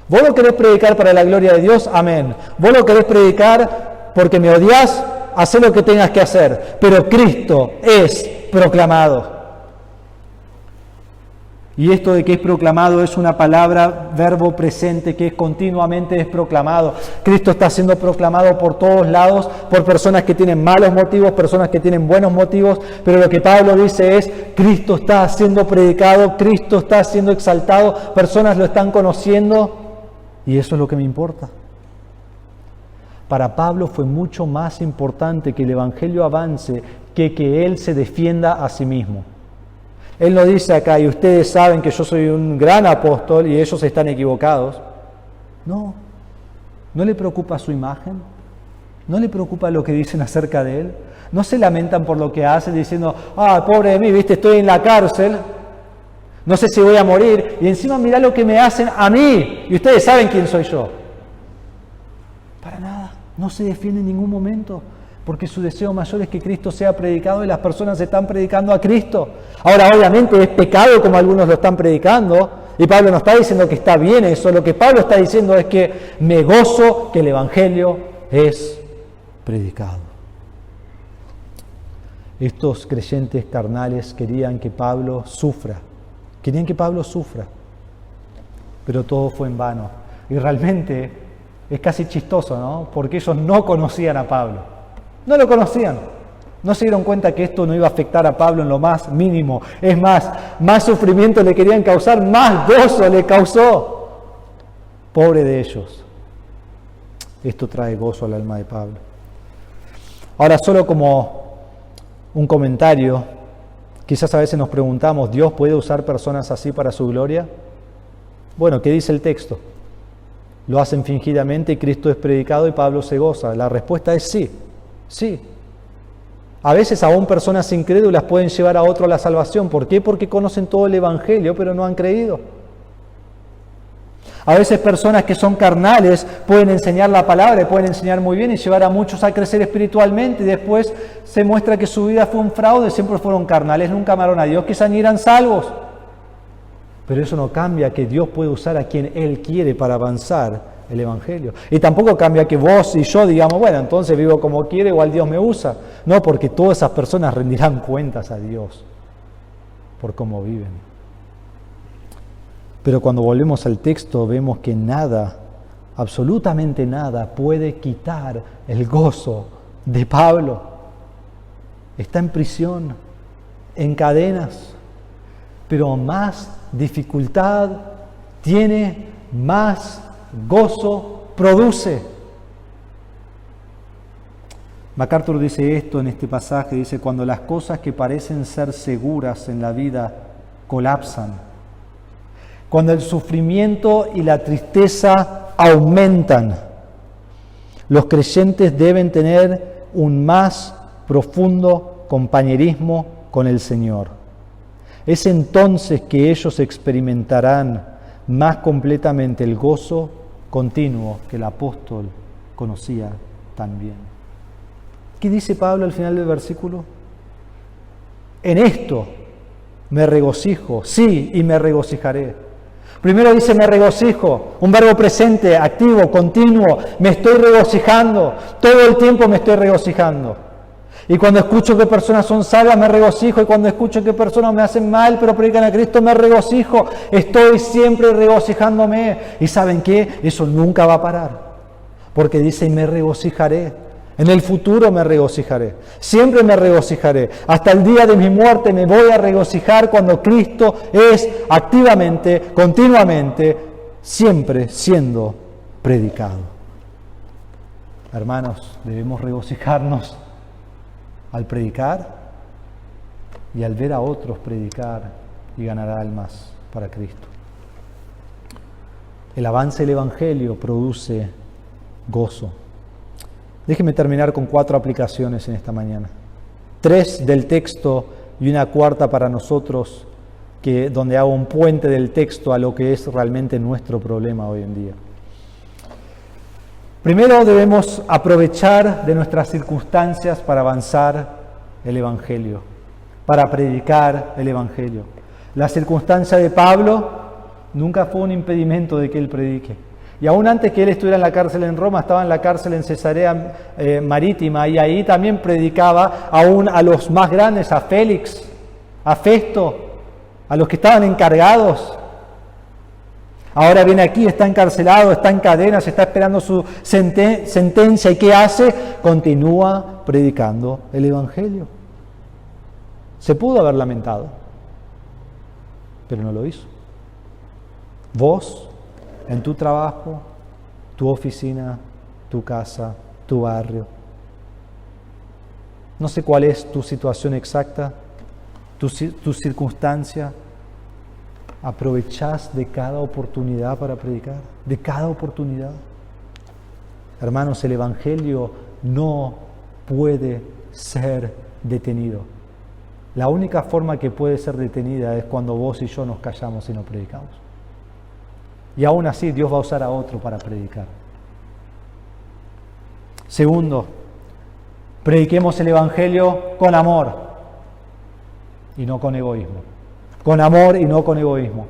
¿Vos lo querés predicar para la gloria de Dios? Amén. ¿Vos lo querés predicar porque me odias? Hacé lo que tengas que hacer. Pero Cristo es proclamado. Y esto de que es proclamado es una palabra, verbo presente, que continuamente es proclamado. Cristo está siendo proclamado por todos lados, por personas que tienen malos motivos, personas que tienen buenos motivos, pero lo que Pablo dice es, Cristo está siendo predicado, Cristo está siendo exaltado, personas lo están conociendo, y eso es lo que me importa. Para Pablo fue mucho más importante que el Evangelio avance que él se defienda a sí mismo. Él no dice acá, y ustedes saben que yo soy un gran apóstol y ellos están equivocados. No le preocupa su imagen, no le preocupa lo que dicen acerca de él, no se lamentan por lo que hace diciendo, pobre de mí, viste, estoy en la cárcel. No sé si voy a morir y encima mirá lo que me hacen a mí. Y ustedes saben quién soy yo. Para nada, no se defiende en ningún momento, porque su deseo mayor es que Cristo sea predicado y las personas están predicando a Cristo. Ahora, obviamente es pecado como algunos lo están predicando, y Pablo no está diciendo que está bien eso. Lo que Pablo está diciendo es que me gozo que el Evangelio es predicado. Estos creyentes carnales querían que Pablo sufra, pero todo fue en vano. Y realmente es casi chistoso, ¿no? Porque ellos no conocían a Pablo, no lo conocían, no se dieron cuenta que esto no iba a afectar a Pablo en lo más mínimo. Es más sufrimiento le querían causar, más gozo le causó. Pobre de ellos. Esto trae gozo al alma de Pablo. Ahora, solo como un comentario, quizás a veces nos preguntamos, ¿Dios puede usar personas así para su gloria? Bueno, ¿qué dice el texto? Lo hacen fingidamente y Cristo es predicado y Pablo se goza. La respuesta es sí, sí. A veces aún personas incrédulas pueden llevar a otro a la salvación. ¿Por qué? Porque conocen todo el Evangelio, pero no han creído. A veces personas que son carnales pueden enseñar la palabra y pueden enseñar muy bien y llevar a muchos a crecer espiritualmente, y después se muestra que su vida fue un fraude, siempre fueron carnales, nunca amaron a Dios, quizás ni eran salvos. Pero eso no cambia que Dios puede usar a quien Él quiere para avanzar el Evangelio. Y tampoco cambia que vos y yo digamos, bueno, entonces vivo como quiere, igual Dios me usa. No, porque todas esas personas rendirán cuentas a Dios por cómo viven. Pero cuando volvemos al texto vemos que nada, absolutamente nada, puede quitar el gozo de Pablo. Está en prisión, en cadenas, pero más dificultad tiene, más gozo produce. MacArthur dice esto en este pasaje, dice, cuando las cosas que parecen ser seguras en la vida colapsan, cuando el sufrimiento y la tristeza aumentan, los creyentes deben tener un más profundo compañerismo con el Señor. Es entonces que ellos experimentarán más completamente el gozo continuo que el apóstol conocía tan bien. ¿Qué dice Pablo al final del versículo? En esto me regocijo, sí, y me regocijaré. Primero dice me regocijo, un verbo presente, activo, continuo, me estoy regocijando, todo el tiempo me estoy regocijando. Y cuando escucho que personas son salvas me regocijo, y cuando escucho que personas me hacen mal pero predican a Cristo me regocijo, estoy siempre regocijándome. ¿Y saben qué? Eso nunca va a parar, porque dice y me regocijaré. En el futuro me regocijaré, siempre me regocijaré. Hasta el día de mi muerte me voy a regocijar cuando Cristo es activamente, continuamente, siempre siendo predicado. Hermanos, debemos regocijarnos al predicar y al ver a otros predicar y ganar almas para Cristo. El avance del Evangelio produce gozo. Déjenme terminar con 4 aplicaciones en esta mañana. 3 del texto y una cuarta para nosotros, donde hago un puente del texto a lo que es realmente nuestro problema hoy en día. Primero, debemos aprovechar de nuestras circunstancias para avanzar el Evangelio, para predicar el Evangelio. La circunstancia de Pablo nunca fue un impedimento de que él predique. Y aún antes que él estuviera en la cárcel en Roma, estaba en la cárcel en Cesarea Marítima, y ahí también predicaba aún a los más grandes, a Félix, a Festo, a los que estaban encargados. Ahora viene aquí, está encarcelado, está en cadenas, está esperando su sentencia. ¿Y qué hace? Continúa predicando el Evangelio. Se pudo haber lamentado, pero no lo hizo. Vos, en tu trabajo, tu oficina, tu casa, tu barrio. No sé cuál es tu situación exacta, tu circunstancia. Aprovechás de cada oportunidad para predicar, de cada oportunidad. Hermanos, el Evangelio no puede ser detenido. La única forma que puede ser detenida es cuando vos y yo nos callamos y no predicamos. Y aún así Dios va a usar a otro para predicar. Segundo, prediquemos el Evangelio con amor y no con egoísmo. Con amor y no con egoísmo.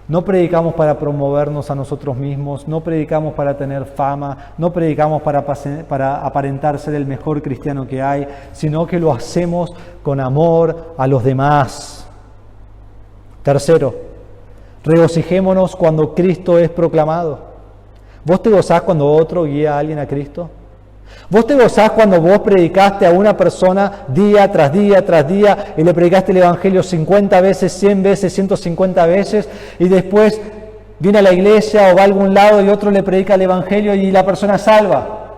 No predicamos para promovernos a nosotros mismos, no predicamos para tener fama, no predicamos para aparentar ser el mejor cristiano que hay, sino que lo hacemos con amor a los demás. Tercero, regocijémonos cuando Cristo es proclamado. ¿Vos te gozás cuando otro guía a alguien a Cristo? ¿Vos te gozás cuando vos predicaste a una persona día tras día tras día y le predicaste el Evangelio 50 veces, 100 veces, 150 veces y después viene a la iglesia o va a algún lado y otro le predica el Evangelio y la persona salva?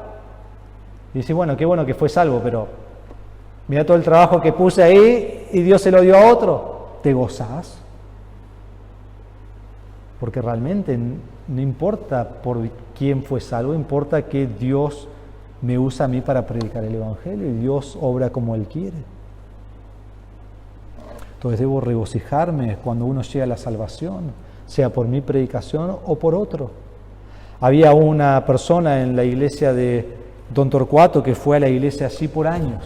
Y dice, bueno, qué bueno que fue salvo, pero mira todo el trabajo que puse ahí y Dios se lo dio a otro. ¿Te gozás? Porque realmente no importa por quién fue salvo, importa que Dios me usa a mí para predicar el Evangelio y Dios obra como Él quiere. Entonces debo regocijarme cuando uno llega a la salvación, sea por mi predicación o por otro. Había una persona en la iglesia de Don Torcuato que fue a la iglesia así por años,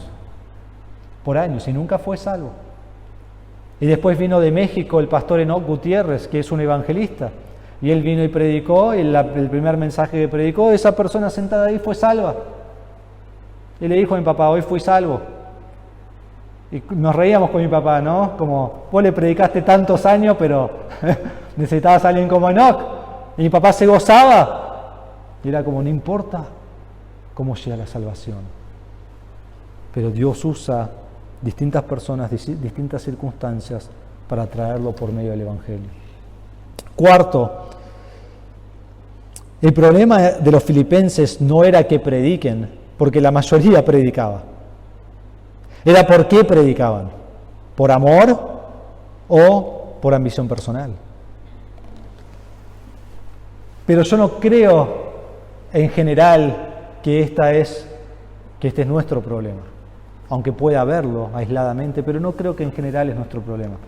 y nunca fue salvo. Y después vino de México el pastor Enoch Gutiérrez, que es un evangelista, y él vino y predicó, y el primer mensaje que predicó, esa persona sentada ahí fue salva. Y le dijo a mi papá, hoy fui salvo. Y nos reíamos con mi papá, ¿no? Como, vos le predicaste tantos años, pero necesitabas a alguien como Enoch. Y mi papá se gozaba. Y era como, no importa cómo llega la salvación. Pero Dios usa distintas personas, distintas circunstancias para traerlo por medio del Evangelio. Cuarto, el problema de los filipenses no era que prediquen, porque la mayoría predicaba. Era por qué predicaban, por amor o por ambición personal. Pero yo no creo en general que este es nuestro problema, aunque pueda haberlo aisladamente, pero no creo que en general es nuestro problema.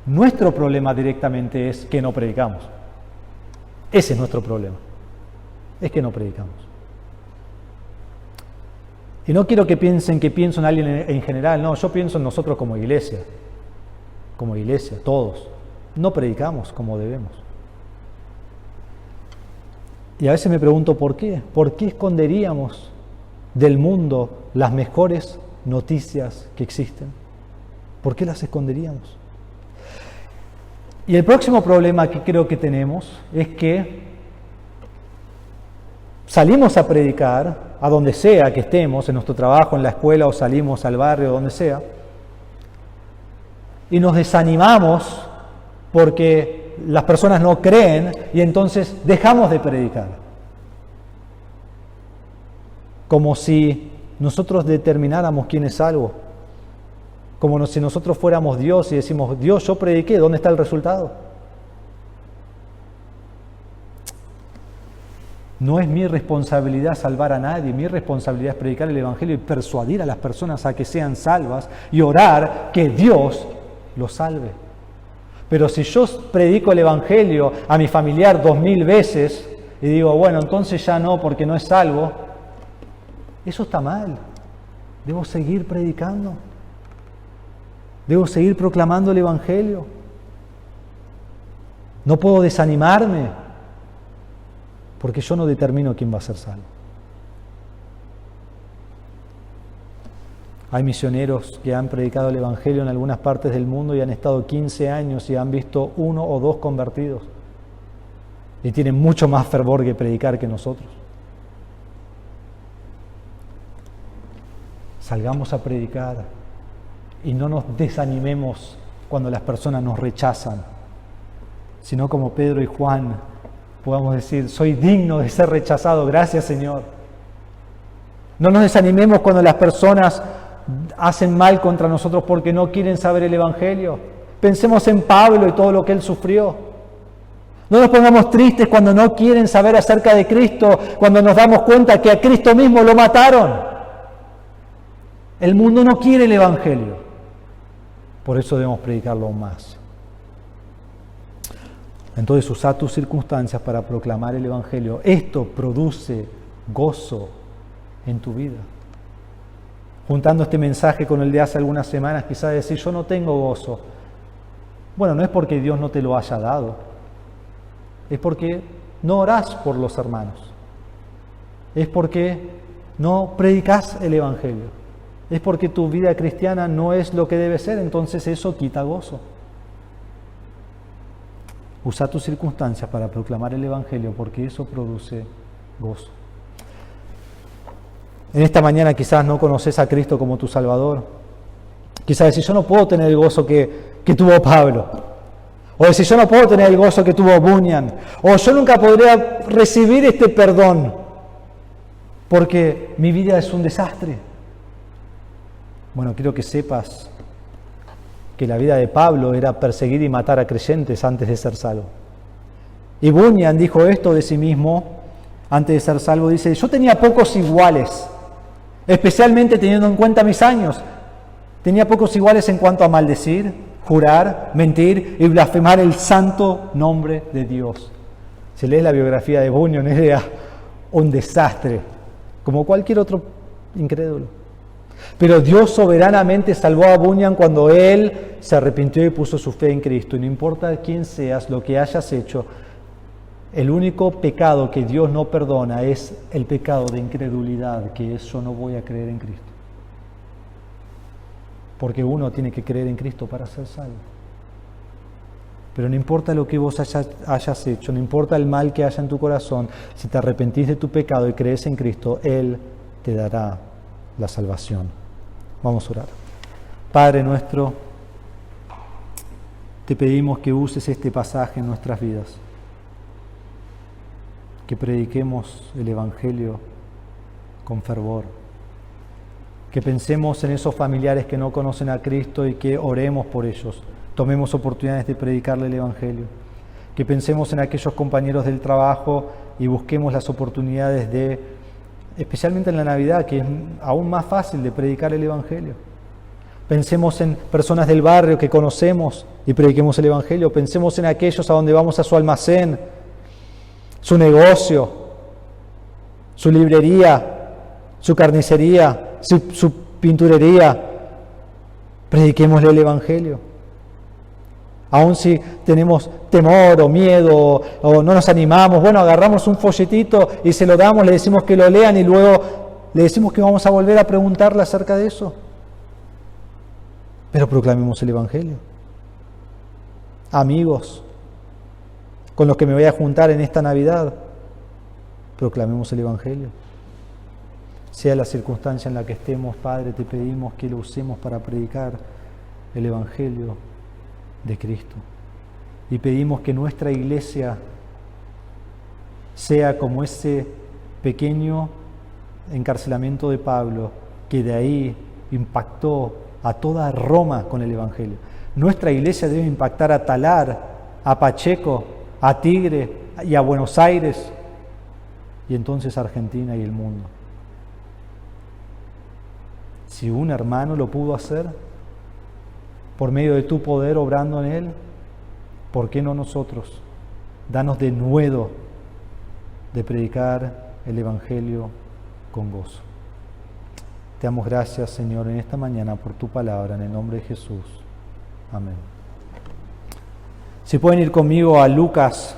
Nuestro problema directamente es que no predicamos. Ese es nuestro problema, es que no predicamos. Y no quiero que piensen que pienso en alguien en general, no, yo pienso en nosotros como iglesia, todos. No predicamos como debemos. Y a veces me pregunto ¿por qué? ¿Por qué esconderíamos del mundo las mejores noticias que existen? ¿Por qué las esconderíamos? Y el próximo problema que creo que tenemos es que salimos a predicar a donde sea que estemos, en nuestro trabajo, en la escuela o salimos al barrio, donde sea, y nos desanimamos porque las personas no creen y entonces dejamos de predicar. Como si nosotros determináramos quién es salvo. Como si nosotros fuéramos Dios y decimos, Dios, yo prediqué, ¿dónde está el resultado? No es mi responsabilidad salvar a nadie, mi responsabilidad es predicar el Evangelio y persuadir a las personas a que sean salvas y orar que Dios los salve. Pero si yo predico el Evangelio a mi familiar 2000 veces y digo, bueno, entonces ya no porque no es salvo, eso está mal. Debo seguir predicando. Debo seguir proclamando el Evangelio. No puedo desanimarme porque yo no determino quién va a ser salvo. Hay misioneros que han predicado el Evangelio en algunas partes del mundo y han estado 15 años y han visto 1 o 2 convertidos. Y tienen mucho más fervor que predicar que nosotros. Salgamos a predicar y no nos desanimemos cuando las personas nos rechazan, sino como Pedro y Juan podamos decir, soy digno de ser rechazado, gracias Señor. No nos desanimemos cuando las personas hacen mal contra nosotros porque no quieren saber el Evangelio. Pensemos en Pablo y todo lo que él sufrió. No nos pongamos tristes cuando no quieren saber acerca de Cristo, cuando nos damos cuenta que a Cristo mismo lo mataron. El mundo no quiere el Evangelio, Por eso debemos predicarlo aún más. Entonces usa tus circunstancias para proclamar el Evangelio. Esto produce gozo en tu vida. Juntando este mensaje con el de hace algunas semanas, quizás decir, yo no tengo gozo. Bueno, no es porque Dios no te lo haya dado. Es porque no orás por los hermanos. Es porque no predicas el Evangelio. Es porque tu vida cristiana no es lo que debe ser, entonces eso quita gozo. Usa tus circunstancias para proclamar el Evangelio, porque eso produce gozo. En esta mañana quizás no conoces a Cristo como tu Salvador. Quizás decís, yo no puedo tener el gozo que tuvo Pablo. O decís, yo no puedo tener el gozo que tuvo Bunyan. O yo nunca podría recibir este perdón, porque mi vida es un desastre. Bueno, quiero que sepas que la vida de Pablo era perseguir y matar a creyentes antes de ser salvo. Y Bunyan dijo esto de sí mismo antes de ser salvo. Dice, yo tenía pocos iguales, especialmente teniendo en cuenta mis años. Tenía pocos iguales en cuanto a maldecir, jurar, mentir y blasfemar el santo nombre de Dios. Si lees la biografía de Bunyan, era un desastre, como cualquier otro incrédulo. Pero Dios soberanamente salvó a Bunyan cuando él se arrepintió y puso su fe en Cristo. Y no importa quién seas, lo que hayas hecho, el único pecado que Dios no perdona es el pecado de incredulidad, que es yo no voy a creer en Cristo. Porque uno tiene que creer en Cristo para ser salvo. Pero no importa lo que vos hayas hecho, no importa el mal que haya en tu corazón, si te arrepentís de tu pecado y crees en Cristo, Él te dará la salvación. Vamos a orar. Padre nuestro, te pedimos que uses este pasaje en nuestras vidas, que prediquemos el Evangelio con fervor, que pensemos en esos familiares que no conocen a Cristo y que oremos por ellos, tomemos oportunidades de predicarle el Evangelio, que pensemos en aquellos compañeros del trabajo y busquemos las oportunidades de, especialmente en la Navidad, que es aún más fácil de predicar el Evangelio. Pensemos en personas del barrio que conocemos y prediquemos el Evangelio. Pensemos en aquellos a donde vamos a su almacén, su negocio, su librería, su carnicería, su pinturería. Prediquémosle el Evangelio. Aun si tenemos temor o miedo o no nos animamos, bueno, agarramos un folletito y se lo damos, le decimos que lo lean y luego le decimos que vamos a volver a preguntarle acerca de eso. Pero proclamemos el Evangelio. Amigos con los que me voy a juntar en esta Navidad, proclamemos el Evangelio. Sea la circunstancia en la que estemos, Padre, te pedimos que lo usemos para predicar el Evangelio de Cristo. Y pedimos que nuestra iglesia sea como ese pequeño encarcelamiento de Pablo, que de ahí impactó a toda Roma con el Evangelio. Nuestra iglesia debe impactar a Talar, a Pacheco, a Tigre y a Buenos Aires, y entonces a Argentina y el mundo. Si un hermano lo pudo hacer, por medio de tu poder obrando en él, ¿por qué no nosotros? Danos denuedo de predicar el Evangelio con gozo. Te damos gracias, Señor, en esta mañana por tu palabra, en el nombre de Jesús. Amén. Si pueden ir conmigo a Lucas